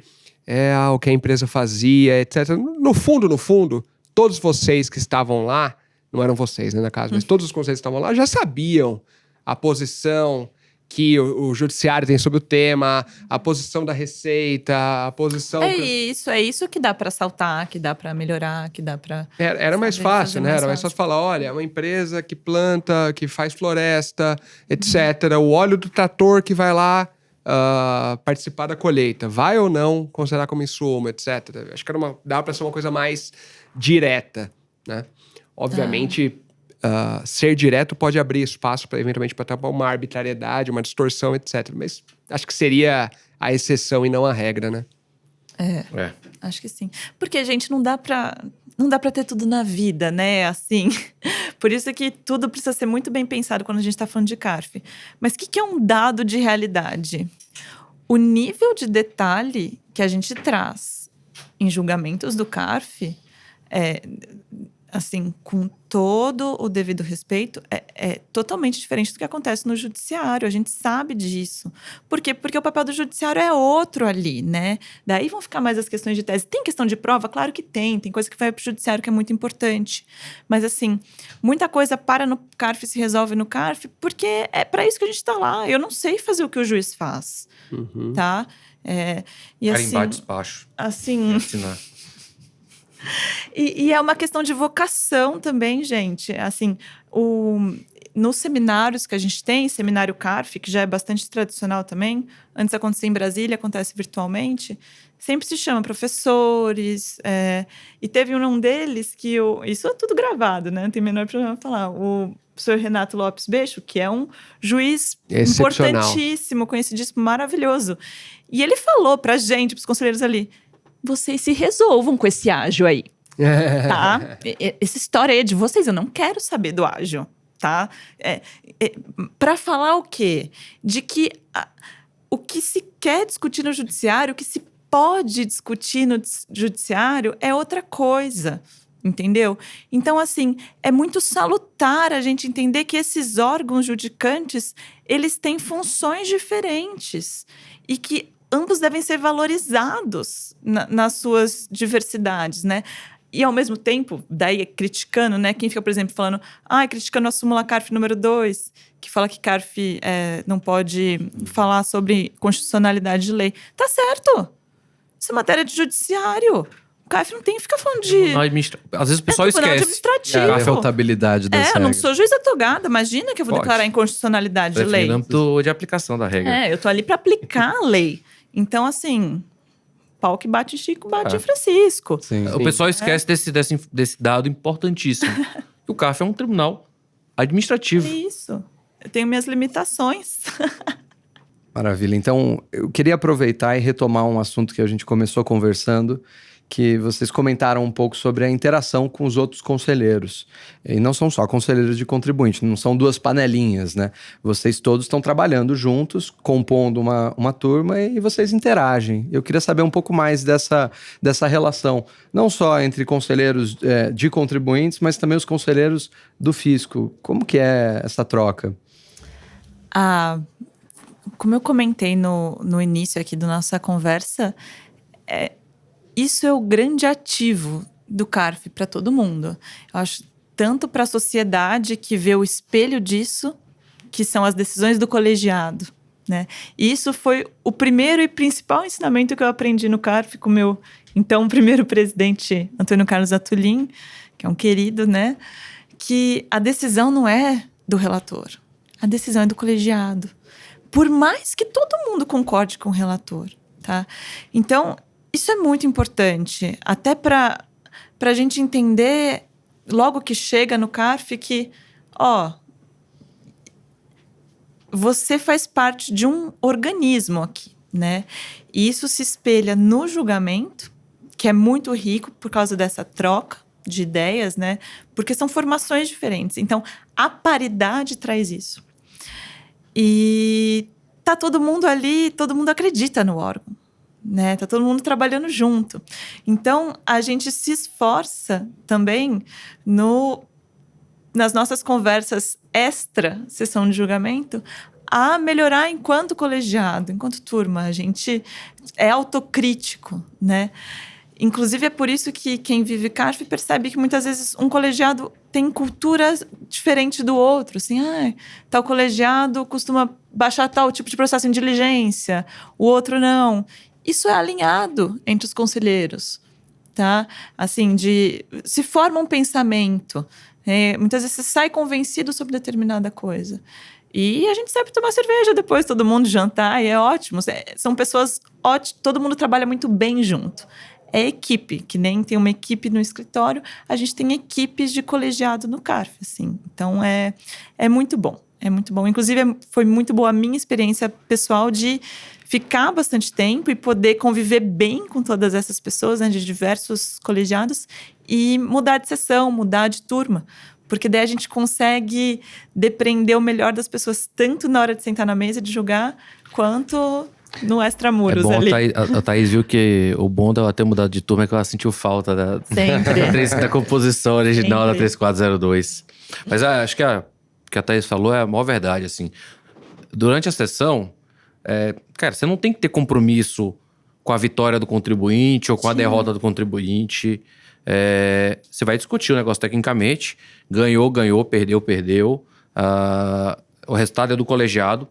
o que a empresa fazia, etc. No fundo, todos vocês que estavam lá, não eram vocês, né, na casa, mas todos os conselheiros que estavam lá já sabiam a posição que o judiciário tem sobre o tema, a posição da Receita, a posição... É isso que dá pra saltar, que dá pra melhorar, que dá pra... Era mais fácil, né? Era mais fácil falar: olha, é uma empresa que planta, que faz floresta, etc. O óleo do trator que vai lá participar da colheita, vai ou não considerar como insumo, etc. Acho que dava pra ser uma coisa mais direta, né? Obviamente, ser direto pode abrir espaço para eventualmente para uma arbitrariedade, uma distorção, etc. Mas acho que seria a exceção e não a regra, né? Acho que sim. Porque, gente, não dá pra ter tudo na vida, né? Assim. Por isso que tudo precisa ser muito bem pensado quando a gente tá falando de CARF. Mas o que é um dado de realidade? O nível de detalhe que a gente traz em julgamentos do CARF assim, com todo o devido respeito, é totalmente diferente do que acontece no judiciário. A gente sabe disso. Por quê? Porque o papel do judiciário é outro ali, né? Daí vão ficar mais as questões de tese. Tem questão de prova? Claro que tem. Tem coisa que vai pro judiciário que é muito importante. Mas, assim, muita coisa para no CARF e se resolve no CARF, porque é para isso que a gente tá lá. Eu não sei fazer o que o juiz faz, tá? E Carimbar assim, despacho. Assim... Assinar. E é uma questão de vocação também, gente. Assim, Nos seminários que a gente tem, seminário CARF, que já é bastante tradicional também, antes acontecia em Brasília, acontece virtualmente, sempre se chama professores, e teve um deles que isso é tudo gravado, né? Não tem o menor problema falar. O professor Renato Lopes Beixo, que é um juiz importantíssimo, conhecidíssimo, maravilhoso. E ele falou pra gente, pros conselheiros ali, vocês se resolvam com esse ágio aí, tá? Essa história aí é de vocês, eu não quero saber do ágio. Tá? Para falar o quê? De que o que se quer discutir no judiciário, o que se pode discutir no judiciário é outra coisa, entendeu? Então, assim, é muito salutar a gente entender que esses órgãos judicantes, eles têm funções diferentes e que ambos devem ser valorizados nas suas diversidades, né? E, ao mesmo tempo, daí criticando, né? Quem fica, por exemplo, falando... criticando a súmula CARF número 2, que fala que CARF não pode falar sobre constitucionalidade de lei. Tá certo! Isso é matéria de judiciário. O CARF não tem que ficar falando de... Às vezes o pessoal esquece. Administrativo. A faltabilidade dessa eu não regra. sou juiz advogada. Imagina que eu vou declarar inconstitucionalidade de lei. No âmbito de aplicação da regra. Eu tô ali para aplicar a lei. Então, assim... Pau que bate em Chico, bate em Francisco. Sim. O pessoal esquece desse dado importantíssimo. O CARF é um tribunal administrativo. É isso. Eu tenho minhas limitações. Maravilha. Então, eu queria aproveitar e retomar um assunto que a gente começou conversando, que vocês comentaram um pouco sobre a interação com os outros conselheiros. E não são só conselheiros de contribuinte, não são duas panelinhas, né? Vocês todos estão trabalhando juntos, compondo uma turma e vocês interagem. Eu queria saber um pouco mais dessa relação, não só entre conselheiros de contribuintes, mas também os conselheiros do fisco. Como que é essa troca? Como eu comentei no início aqui da nossa conversa, isso é o grande ativo do CARF para todo mundo. Eu acho tanto para a sociedade que vê o espelho disso, que são as decisões do colegiado, né? E isso foi o primeiro e principal ensinamento que eu aprendi no CARF com o meu então primeiro presidente, Antônio Carlos Atulin, que é um querido, né? Que a decisão não é do relator, a decisão é do colegiado. Por mais que todo mundo concorde com o relator, tá? Então, isso é muito importante, até para a gente entender, logo que chega no CARF, que, você faz parte de um organismo aqui, né? E isso se espelha no julgamento, que é muito rico por causa dessa troca de ideias, né? Porque são formações diferentes. Então, a paridade traz isso. E tá todo mundo ali, todo mundo acredita no órgão, né? Tá todo mundo trabalhando junto. Então, a gente se esforça também nas nossas conversas extra sessão de julgamento a melhorar enquanto colegiado, enquanto turma. A gente é autocrítico, né? Inclusive, é por isso que quem vive CARF percebe que muitas vezes um colegiado tem cultura diferente do outro. Assim, tal colegiado costuma baixar tal tipo de processo em diligência, o outro não. Isso é alinhado entre os conselheiros, tá? Assim, se forma um pensamento. Muitas vezes você sai convencido sobre determinada coisa. E a gente sai para tomar cerveja depois, todo mundo jantar, e é ótimo. São pessoas ótimas, todo mundo trabalha muito bem junto. É equipe, que nem tem uma equipe no escritório, a gente tem equipes de colegiado no CARF, assim. Então, é muito bom, é muito bom. Inclusive, foi muito boa a minha experiência pessoal de ficar bastante tempo e poder conviver bem com todas essas pessoas, né, de diversos colegiados, e mudar de sessão, mudar de turma. Porque daí a gente consegue depreender o melhor das pessoas, tanto na hora de sentar na mesa de julgar, quanto no extramuros ali. A Thaís viu que o bom dela ter mudado de turma é que ela sentiu falta da composição original da 3402. Mas acho que a Thaís falou é a maior verdade, assim. Durante a sessão, cara, você não tem que ter compromisso com a vitória do contribuinte ou com a derrota do contribuinte. Você vai discutir o negócio tecnicamente. Ganhou, perdeu. O resultado é do colegiado.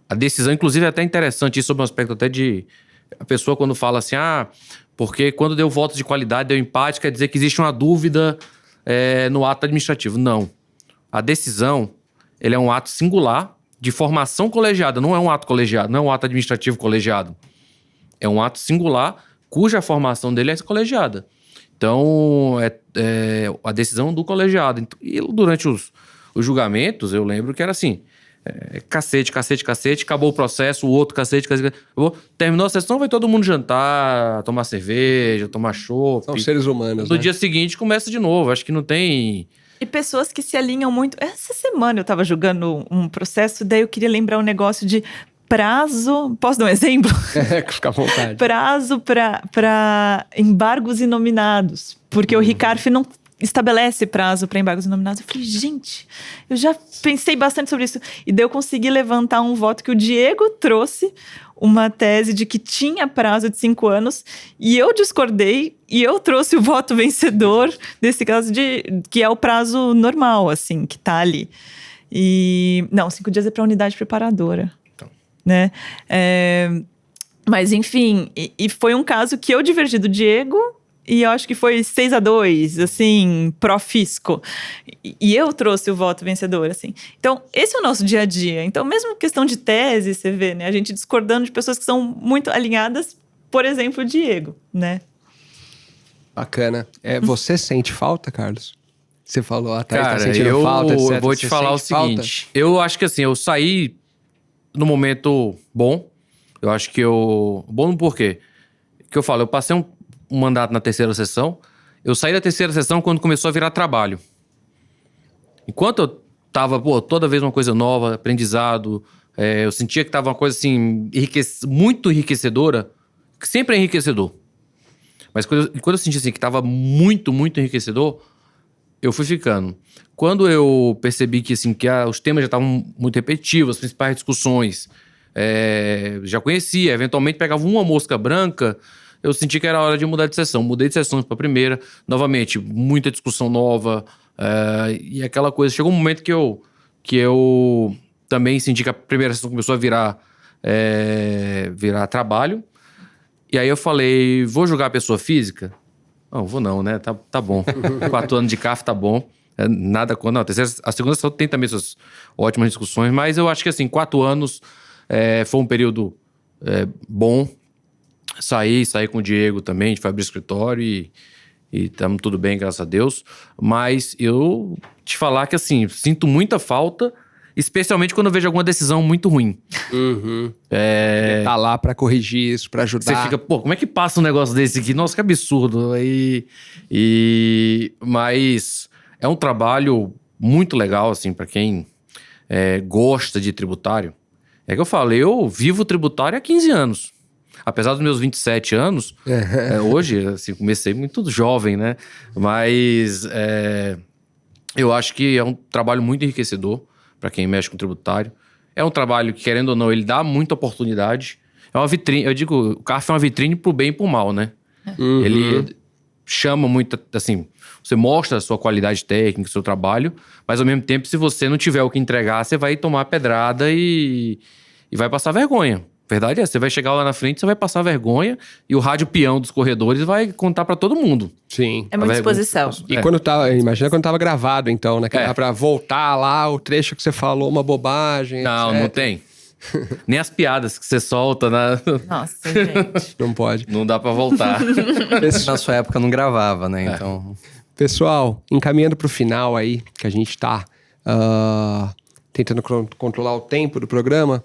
A decisão, inclusive, é até interessante isso sob um aspecto até de... A pessoa quando fala assim, porque quando deu voto de qualidade, deu empate, quer dizer que existe uma dúvida no ato administrativo. Não. a decisão, ele é um ato singular de formação colegiada. Não é um ato colegiado, não é um ato administrativo colegiado. É um ato singular cuja formação dele é colegiada. Então, a decisão do colegiado. E durante os julgamentos, eu lembro que era assim, cacete, acabou o processo, o outro cacete, acabou. Terminou a sessão, vai todo mundo jantar, tomar cerveja, tomar chopp. São seres humanos, No né? dia seguinte, começa de novo. Acho que não tem... E pessoas que se alinham muito. Essa semana eu tava julgando um processo, daí eu queria lembrar um negócio de prazo. Posso dar um exemplo? Fica à vontade. Prazo para embargos inominados. Porque o RICARF não estabelece prazo para embargos inominados. Eu falei, gente, eu já pensei bastante sobre isso. E daí eu consegui levantar um voto que o Diego trouxe, uma tese de que tinha prazo de 5 anos, e eu discordei, e eu trouxe o voto vencedor desse caso, que é o prazo normal, assim, que tá ali. E, não, 5 dias é para unidade preparadora. Então. Né? Mas, enfim, e foi um caso que eu divergi do Diego, e eu acho que foi 6-2, assim, pró-fisco. E eu trouxe o voto vencedor, assim. Então, esse é o nosso dia a dia. Então, mesmo questão de tese, você vê, né? A gente discordando de pessoas que são muito alinhadas, por exemplo, o Diego, né? Bacana. Você sente falta, Carlos? Você falou atrás, Cara, tá sentindo falta, etc. eu vou te Você falar o sente falta? seguinte. Eu acho que assim, eu saí no momento bom. Eu acho que bom por quê? Que eu falo, eu passei um mandato na terceira sessão. Eu saí da terceira sessão quando começou a virar trabalho. Enquanto eu tava, toda vez uma coisa nova, aprendizado, eu sentia que tava uma coisa assim, muito enriquecedora, que sempre é enriquecedor. Mas quando eu senti assim, que tava muito, muito enriquecedor, eu fui ficando. Quando eu percebi que, assim, que os temas já estavam muito repetitivos, as principais discussões, já conhecia, eventualmente pegava uma mosca branca, eu senti que era hora de mudar de sessão. Mudei de sessão para a primeira. Novamente, muita discussão nova. E aquela coisa. Chegou um momento que eu também senti que a primeira sessão começou a virar trabalho. E aí eu falei, vou julgar a pessoa física? Não, vou não, né? Tá bom. 4 anos de CAF tá bom. Nada contra. Não, a segunda sessão tem também suas ótimas discussões. Mas eu acho que, assim, 4 anos foi um período bom. Saí com o Diego também, a gente foi abrir escritório e estamos tudo bem, graças a Deus. Mas eu te falar que, assim, sinto muita falta, especialmente quando eu vejo alguma decisão muito ruim. Uhum. Tá lá pra corrigir isso, pra ajudar. Você fica, como é que passa um negócio desse aqui? Nossa, que absurdo. Mas é um trabalho muito legal, assim, pra quem gosta de tributário. É que eu falo, eu vivo tributário há 15 anos. Apesar dos meus 27 anos, hoje, assim, comecei muito jovem, né? Mas eu acho que é um trabalho muito enriquecedor para quem mexe com tributário. É um trabalho que, querendo ou não, ele dá muita oportunidade. É uma vitrine, eu digo, o CARF é uma vitrine pro bem e pro mal, né? Uhum. Ele chama muito, assim, você mostra a sua qualidade técnica, o seu trabalho, mas ao mesmo tempo, se você não tiver o que entregar, você vai tomar pedrada e vai passar vergonha. Verdade você vai chegar lá na frente, você vai passar vergonha e o rádio peão dos corredores vai contar pra todo mundo. Sim. É muita exposição. E imagina quando tava gravado, então, né? Que dá pra voltar lá, o trecho que você falou, uma bobagem, Não, etc. não tem. Nem as piadas que você solta, Nossa, gente. Não pode. não dá pra voltar. Na sua época não gravava, né? Então... Pessoal, encaminhando pro final aí, que a gente tá tentando controlar o tempo do programa,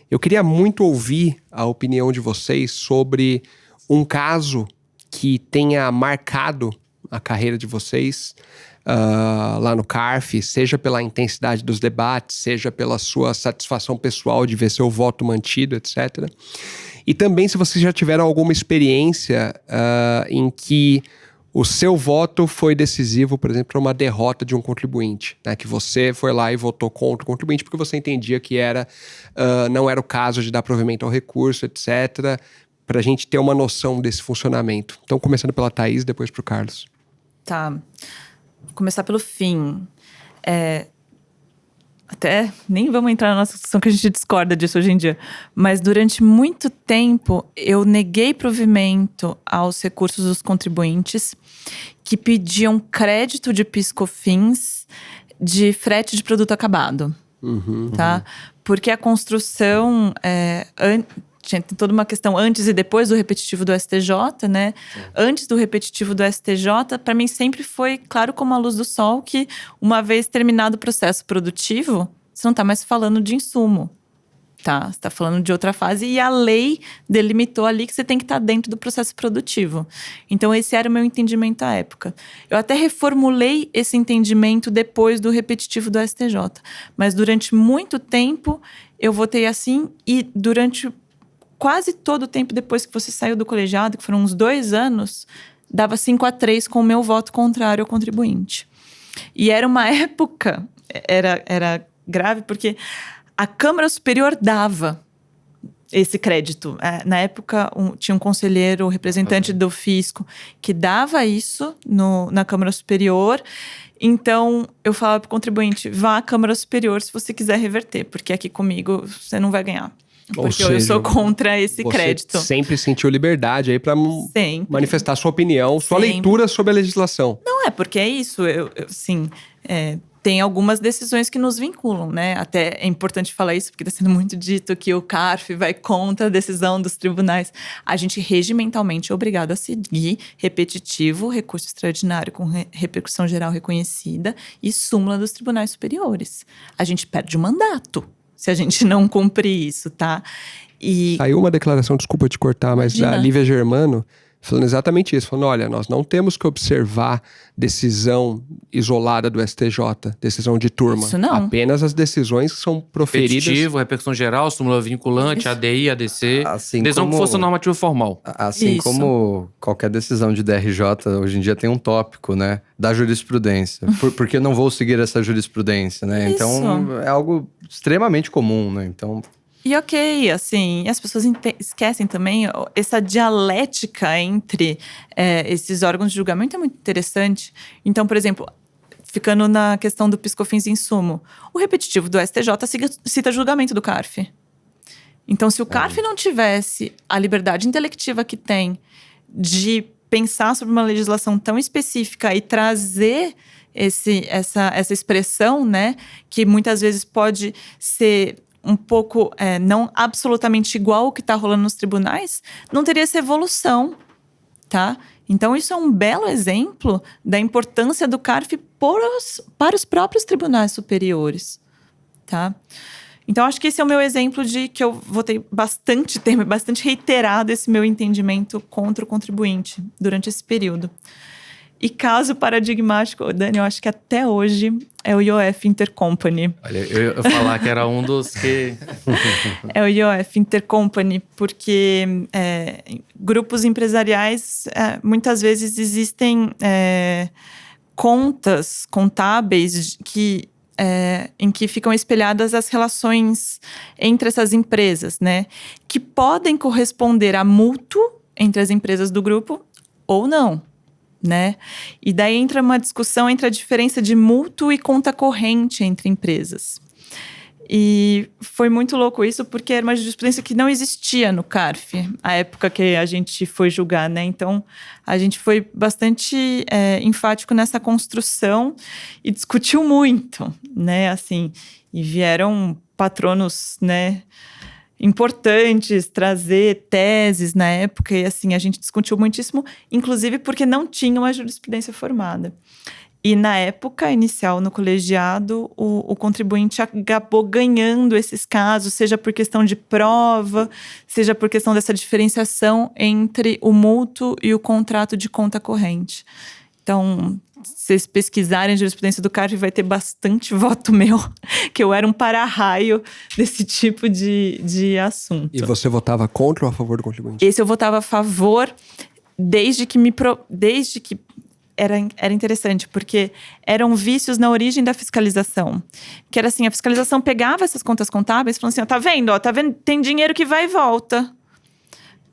eu queria muito ouvir a opinião de vocês sobre um caso que tenha marcado a carreira de vocês lá no CARF, seja pela intensidade dos debates, seja pela sua satisfação pessoal de ver seu voto mantido, etc. E também se vocês já tiveram alguma experiência em que o seu voto foi decisivo, por exemplo, para uma derrota de um contribuinte, né? Que você foi lá e votou contra o contribuinte porque você entendia que não era o caso de dar provimento ao recurso, etc., para a gente ter uma noção desse funcionamento. Então, começando pela Thaís, depois para o Carlos. Tá. Vou começar pelo fim. Até nem vamos entrar na nossa discussão que a gente discorda disso hoje em dia. Mas durante muito tempo eu neguei provimento aos recursos dos contribuintes que pediam crédito de PIS/COFINS de frete de produto acabado, tá? Porque a construção tinha toda uma questão antes e depois do repetitivo do STJ, né? Antes do repetitivo do STJ, para mim sempre foi claro como a luz do sol que uma vez terminado o processo produtivo, você não está mais falando de insumo, tá? Você está falando de outra fase e a lei delimitou ali que você tem que estar dentro do processo produtivo. Então esse era o meu entendimento à época. Eu até reformulei esse entendimento depois do repetitivo do STJ, mas durante muito tempo eu votei assim e durante quase todo o tempo depois que você saiu do colegiado, que foram uns 2 anos, dava 5-3 com o meu voto contrário ao contribuinte. E era uma época, era grave, porque a Câmara Superior dava esse crédito. Na época, tinha um conselheiro, representante do fisco, que dava isso na Câmara Superior. Então, eu falava para o contribuinte, vá à Câmara Superior se você quiser reverter, porque aqui comigo você não vai ganhar. Porque eu sou contra esse crédito. Você sempre sentiu liberdade aí para manifestar sua opinião, sua leitura sobre a legislação. Não, porque é isso. Tem algumas decisões que nos vinculam, né? Até é importante falar isso, porque está sendo muito dito que o CARF vai contra a decisão dos tribunais. A gente regimentalmente é obrigado a seguir repetitivo, recurso extraordinário com repercussão geral reconhecida e súmula dos tribunais superiores. A gente perde o mandato se a gente não cumprir isso, tá? Saiu uma declaração, desculpa te cortar, mas da Lívia Germano, falando exatamente isso, falando, olha, nós não temos que observar decisão isolada do STJ, decisão de turma. Isso não. Apenas as decisões que são proferidas. Repetitivo, repercussão geral, súmula vinculante, isso. ADI, ADC, assim decisão que fosse normativo formal. Assim isso. como qualquer decisão de DRJ, hoje em dia tem um tópico, né, da jurisprudência. Porque eu não vou seguir essa jurisprudência, né? Isso. Então, é algo extremamente comum, né? Então... E as pessoas esquecem também essa dialética entre esses órgãos de julgamento é muito interessante. Então, por exemplo, ficando na questão do PiscoFins insumo, o repetitivo do STJ cita julgamento do CARF. Então, se o CARF não tivesse a liberdade intelectiva que tem de pensar sobre uma legislação tão específica e trazer essa expressão, né, que muitas vezes pode ser um pouco, não absolutamente igual ao que está rolando nos tribunais, não teria essa evolução, tá? Então, isso é um belo exemplo da importância do CARF para os próprios tribunais superiores, tá? Então, acho que esse é o meu exemplo de que eu votei bastante tempo, bastante reiterado esse meu entendimento contra o contribuinte durante esse período. E caso paradigmático, Dani, eu acho que até hoje é o IOF Intercompany. Olha, eu ia falar que era um dos que... É o IOF Intercompany, porque grupos empresariais, muitas vezes existem contas contábeis em que ficam espelhadas as relações entre essas empresas, né? Que podem corresponder a mútuo entre as empresas do grupo ou não. Né? E daí entra uma discussão entre a diferença de mútuo e conta corrente entre empresas. E foi muito louco isso, porque era uma jurisprudência que não existia no CARF, a época que a gente foi julgar, né? Então, a gente foi bastante enfático nessa construção e discutiu muito, né? Assim, e vieram patronos, né, importantes trazer teses na época, e assim, a gente discutiu muitíssimo, inclusive porque não tinha uma jurisprudência formada. E na época inicial no colegiado, o contribuinte acabou ganhando esses casos, seja por questão de prova, seja por questão dessa diferenciação entre o mútuo e o contrato de conta corrente. Então, se vocês pesquisarem a jurisprudência do CARF, vai ter bastante voto meu, que eu era um para-raio desse tipo de assunto. E você votava contra ou a favor do contribuinte? Esse eu votava a favor, desde que era interessante, porque eram vícios na origem da fiscalização. Que era assim, a fiscalização pegava essas contas contábeis e falava assim, ó, tá vendo? Tem dinheiro que vai e volta.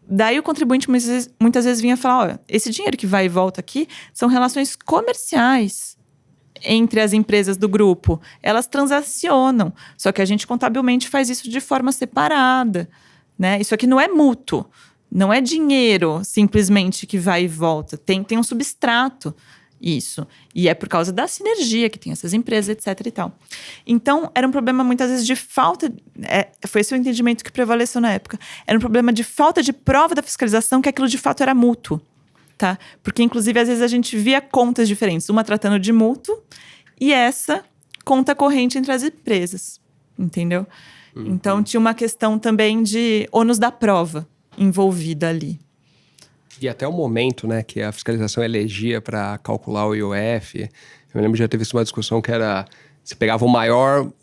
Daí o contribuinte muitas vezes vinha falar, ó, esse dinheiro que vai e volta aqui são relações comerciais entre as empresas do grupo. Elas transacionam, só que a gente contabilmente faz isso de forma separada, né? Isso aqui não é mútuo, não é dinheiro simplesmente que vai e volta. Tem um substrato. Isso. E é por causa da sinergia que tem essas empresas, etc e tal. Então, era um problema muitas vezes de falta... foi esse o entendimento que prevaleceu na época. Era um problema de falta de prova da fiscalização que aquilo de fato era mútuo. Tá? Porque, inclusive, às vezes a gente via contas diferentes. Uma tratando de mútuo e essa conta corrente entre as empresas. Entendeu? Então, tinha uma questão também de ônus da prova envolvida ali. E até o momento, né, que a fiscalização elegia para calcular o IOF, eu me lembro de já ter visto uma discussão que era... Você pegava o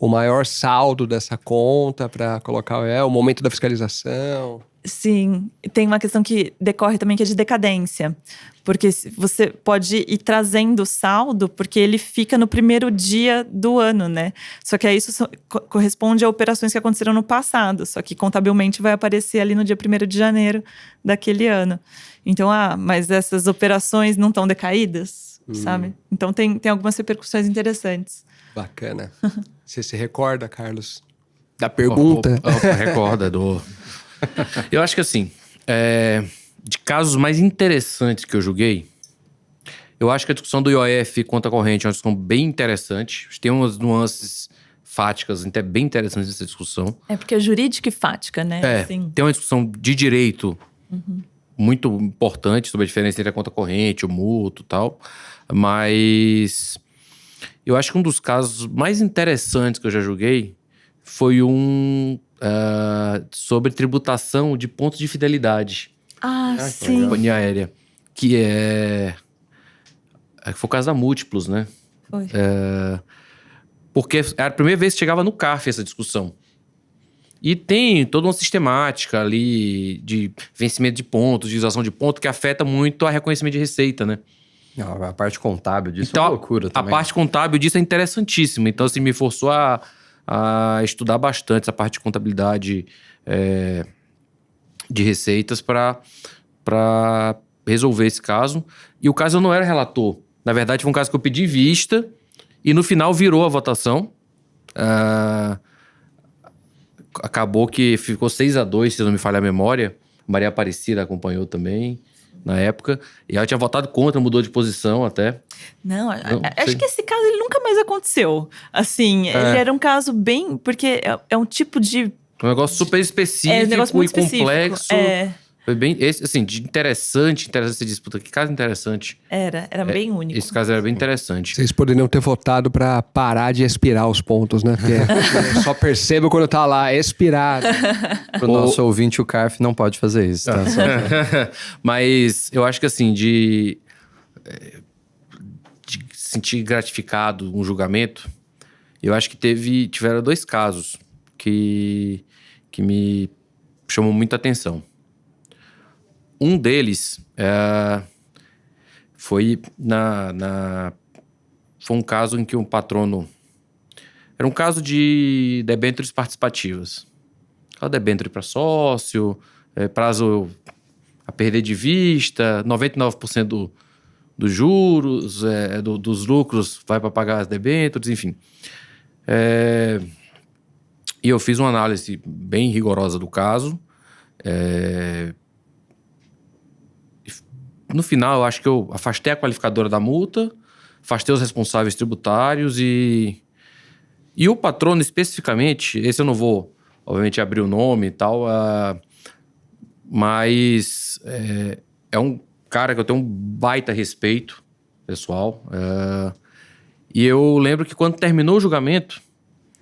maior saldo dessa conta para colocar o momento da fiscalização. Sim, tem uma questão que decorre também que é de decadência. Porque você pode ir trazendo o saldo, porque ele fica no primeiro dia do ano, né? Só que aí isso corresponde a operações que aconteceram no passado. Só que contabilmente vai aparecer ali no dia 1º de janeiro daquele ano. Então, mas essas operações não estão decaídas, sabe? Então tem algumas repercussões interessantes. Bacana. Você se recorda, Carlos, da pergunta? Recorda, Eu acho que assim, de casos mais interessantes que eu julguei, eu acho que a discussão do IOF conta corrente é uma discussão bem interessante. Tem umas nuances fáticas bem interessantes nessa discussão. É porque é jurídica e fática, né? Assim. Tem uma discussão de direito muito importante sobre a diferença entre a conta corrente, o mútuo e tal. Mas eu acho que um dos casos mais interessantes que eu já julguei foi sobre tributação de pontos de fidelidade. Sim. Companhia aérea. Que foi o caso da Múltiplos, né? Foi. Porque era a primeira vez que chegava no CARF essa discussão. E tem toda uma sistemática ali de vencimento de pontos, de usação de ponto, que afeta muito a reconhecimento de receita, né? Não, a parte contábil disso Então, é loucura também. A parte contábil disso é interessantíssima. Então, assim, me forçou a estudar bastante essa parte de contabilidade de receitas para resolver esse caso. E o caso eu não era relator. Na verdade, foi um caso que eu pedi vista e no final virou a votação. Acabou que ficou 6-2, se não me falha a memória. Maria Aparecida acompanhou também na época. E ela tinha votado contra, mudou de posição até. Não, acho que esse caso ele nunca mais aconteceu. Assim, ele era um caso bem... Porque é um tipo de... Um negócio super específico um negócio muito e complexo. específico. Foi bem, assim, de interessante essa disputa. Que caso interessante. Era bem único. Esse caso era bem interessante. Vocês poderiam ter votado para parar de expirar os pontos, né? Porque eu só percebo quando tá lá, expirado. Pro nosso ouvinte, o CARF não pode fazer isso, tá? Mas eu acho que assim, de sentir gratificado um julgamento, eu acho que tiveram 2 casos que me chamou muita atenção. Um deles foi foi um caso em que um patrono... Era um caso de debêntures participativas. Aquela debênture para sócio, prazo a perder de vista, 99% dos juros, dos lucros vai para pagar as debêntures, enfim. E eu fiz uma análise bem rigorosa do caso. No final, eu acho que eu afastei a qualificadora da multa, afastei os responsáveis tributários e o patrono especificamente, esse eu não vou, obviamente, abrir o nome e tal, mas é um cara que eu tenho um baita respeito pessoal. E eu lembro que quando terminou o julgamento,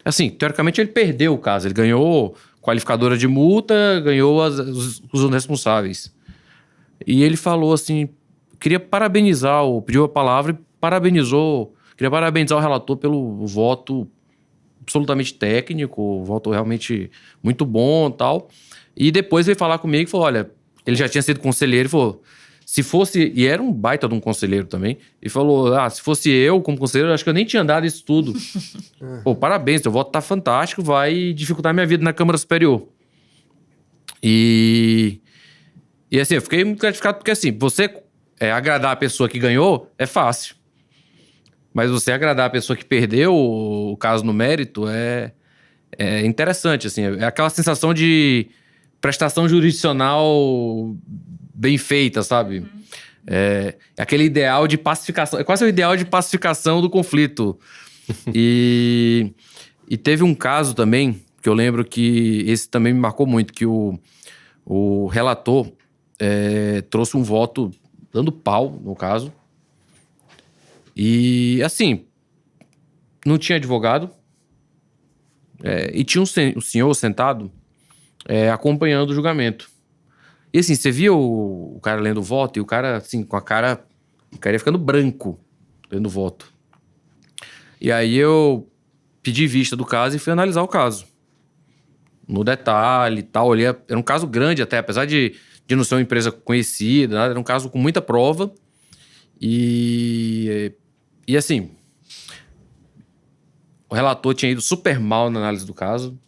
assim, teoricamente ele perdeu o caso, ele ganhou qualificadora de multa, ganhou os responsáveis. E ele falou assim, pediu a palavra e queria parabenizar o relator pelo voto absolutamente técnico, voto realmente muito bom e tal. E depois veio falar comigo e falou, olha, ele já tinha sido conselheiro e falou, se fosse, e era um baita de um conselheiro também, e falou, se fosse eu como conselheiro, acho que eu nem tinha dado isso tudo. Pô, parabéns, teu voto tá fantástico, vai dificultar minha vida na Câmara Superior. E assim, eu fiquei muito gratificado porque assim, você agradar a pessoa que ganhou é fácil. Mas você agradar a pessoa que perdeu o caso no mérito é interessante, assim. É aquela sensação de prestação jurisdicional bem feita, sabe? É aquele ideal de pacificação. É quase o ideal de pacificação do conflito. E teve um caso também, que eu lembro que esse também me marcou muito, que o relator trouxe um voto dando pau, no caso. E, assim, não tinha advogado. E tinha um senhor sentado acompanhando o julgamento. E assim, você via o cara lendo o voto e o cara, assim, com a cara... O cara ia ficando branco lendo o voto. E aí eu pedi vista do caso e fui analisar o caso. No detalhe e tal. Olhei, era um caso grande até, apesar de não ser uma empresa conhecida, né? Era um caso com muita prova. E assim... O relator tinha ido super mal na análise do caso.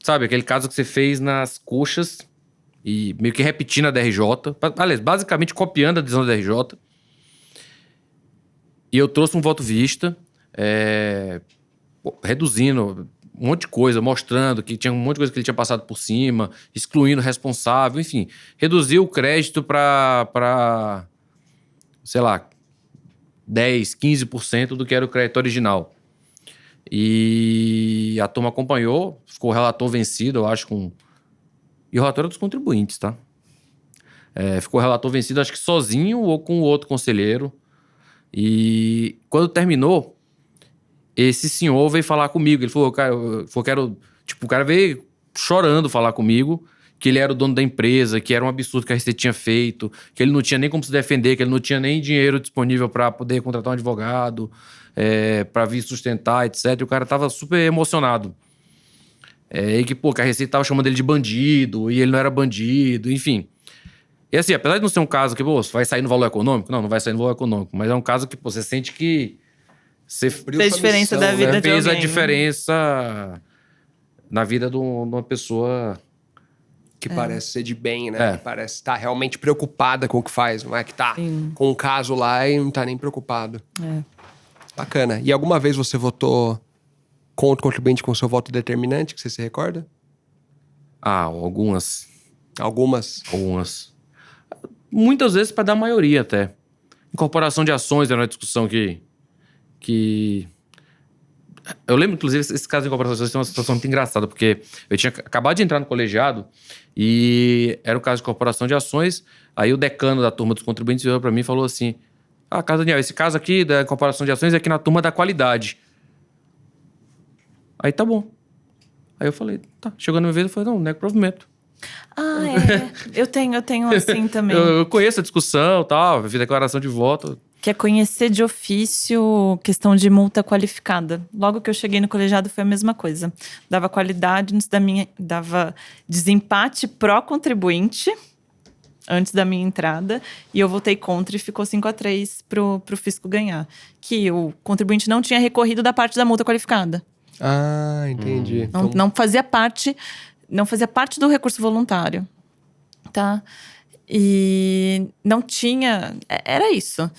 Sabe, aquele caso que você fez nas coxas e meio que repetindo a DRJ. Aliás, basicamente copiando a decisão da DRJ. E eu trouxe um voto vista, reduzindo um monte de coisa, mostrando que tinha um monte de coisa que ele tinha passado por cima, excluindo o responsável, enfim. Reduziu o crédito para, sei lá, 10, 15% do que era o crédito original. E a turma acompanhou, ficou o relator vencido, eu acho, E o relator era dos contribuintes, tá? Ficou o relator vencido, acho que sozinho ou com o outro conselheiro. E quando terminou, esse senhor veio falar comigo. Ele falou, cara, o cara veio chorando falar comigo, que ele era o dono da empresa, que era um absurdo que a Receita tinha feito, que ele não tinha nem como se defender, que ele não tinha nem dinheiro disponível para poder contratar um advogado, para vir sustentar, etc. E o cara tava super emocionado. E que a Receita tava chamando ele de bandido, e ele não era bandido, enfim. E assim, apesar de não ser um caso que, vai sair no valor econômico, não vai sair no valor econômico, mas é um caso que, você sente que você fez diferença da vida de fez alguém, a diferença na vida de uma pessoa... Que parece ser de bem, né? Que parece estar realmente preocupada com o que faz. Não é que tá com um caso lá e não tá nem preocupado. Bacana. E alguma vez você votou contra o contribuinte com seu voto determinante, que você se recorda? Algumas. Algumas? Algumas. Muitas vezes para dar maioria até. Incorporação de ações era uma discussão que... Eu lembro, inclusive, esse caso de incorporação de ações tem uma situação muito engraçada, porque eu tinha acabado de entrar no colegiado e era um caso de incorporação de ações. Aí o decano da turma dos contribuintes veio para mim e falou assim: Carlos Daniel, esse caso aqui da incorporação de ações é aqui na turma da qualidade. Aí tá bom. Aí eu falei, tá. Chegou na minha vez, eu falei, não, nego provimento. Eu tenho assim também. Eu conheço a discussão e tal, fiz declaração de voto. Que é conhecer de ofício questão de multa qualificada. Logo que eu cheguei no colegiado foi a mesma coisa. Dava qualidade dava desempate pró-contribuinte antes da minha entrada. E eu votei contra e ficou 5-3 pro fisco ganhar. Que o contribuinte não tinha recorrido da parte da multa qualificada. Entendi. Não fazia parte do recurso voluntário, tá? E não tinha... Era isso.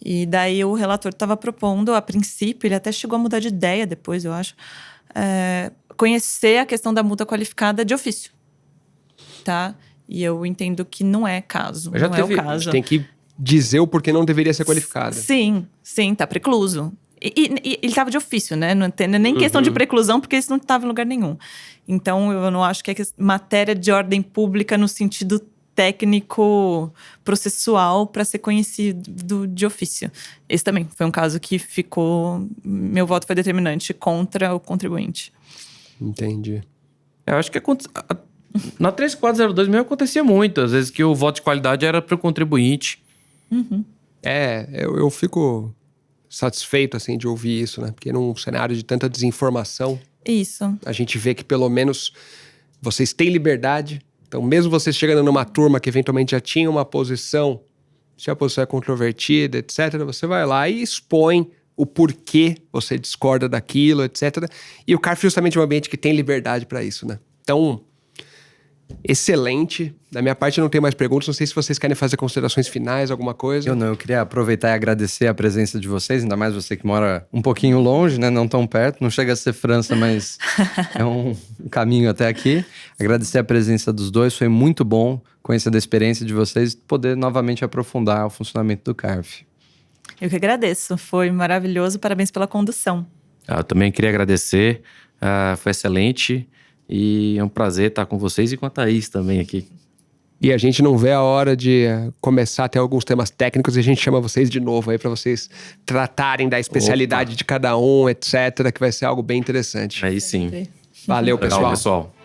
E daí o relator estava propondo, a princípio, ele até chegou a mudar de ideia depois, eu acho, conhecer a questão da multa qualificada de ofício, tá? E eu entendo que não é caso, não é o caso. Tem que dizer o porquê não deveria ser qualificada. Sim, tá precluso. E ele estava de ofício, né? Não tem nem questão de preclusão, porque isso não estava em lugar nenhum. Então, eu não acho que é matéria de ordem pública no sentido técnico processual para ser conhecido de ofício. Esse também foi um caso que ficou... Meu voto foi determinante contra o contribuinte. Entendi. Eu acho que na 3402 mesmo acontecia muito. Às vezes que o voto de qualidade era para o contribuinte. Eu fico satisfeito, assim, de ouvir isso, né? Porque num cenário de tanta desinformação... Isso. A gente vê que pelo menos vocês têm liberdade. Então, mesmo vocês chegando numa turma que eventualmente já tinha uma posição, se a posição é controvertida, etc., você vai lá e expõe o porquê você discorda daquilo, etc. E o CARF justamente é um ambiente que tem liberdade para isso, né? Então, Excelente. Da minha parte, eu não tenho mais perguntas. Não sei se vocês querem fazer considerações finais, alguma coisa. Eu queria aproveitar e agradecer a presença de vocês, ainda mais você que mora um pouquinho longe, né? Não tão perto. Não chega a ser França, mas é um caminho até aqui. Agradecer a presença dos dois. Foi muito bom conhecer da experiência de vocês e poder novamente aprofundar o funcionamento do CARF. Eu que agradeço. Foi maravilhoso. Parabéns pela condução. Eu também queria agradecer. Foi excelente. E é um prazer estar com vocês e com a Thaís também aqui. E a gente não vê a hora de começar a ter alguns temas técnicos e a gente chama vocês de novo aí para vocês tratarem da especialidade de cada um, etc., que vai ser algo bem interessante. Aí sim. Valeu, Legal, pessoal. pessoal.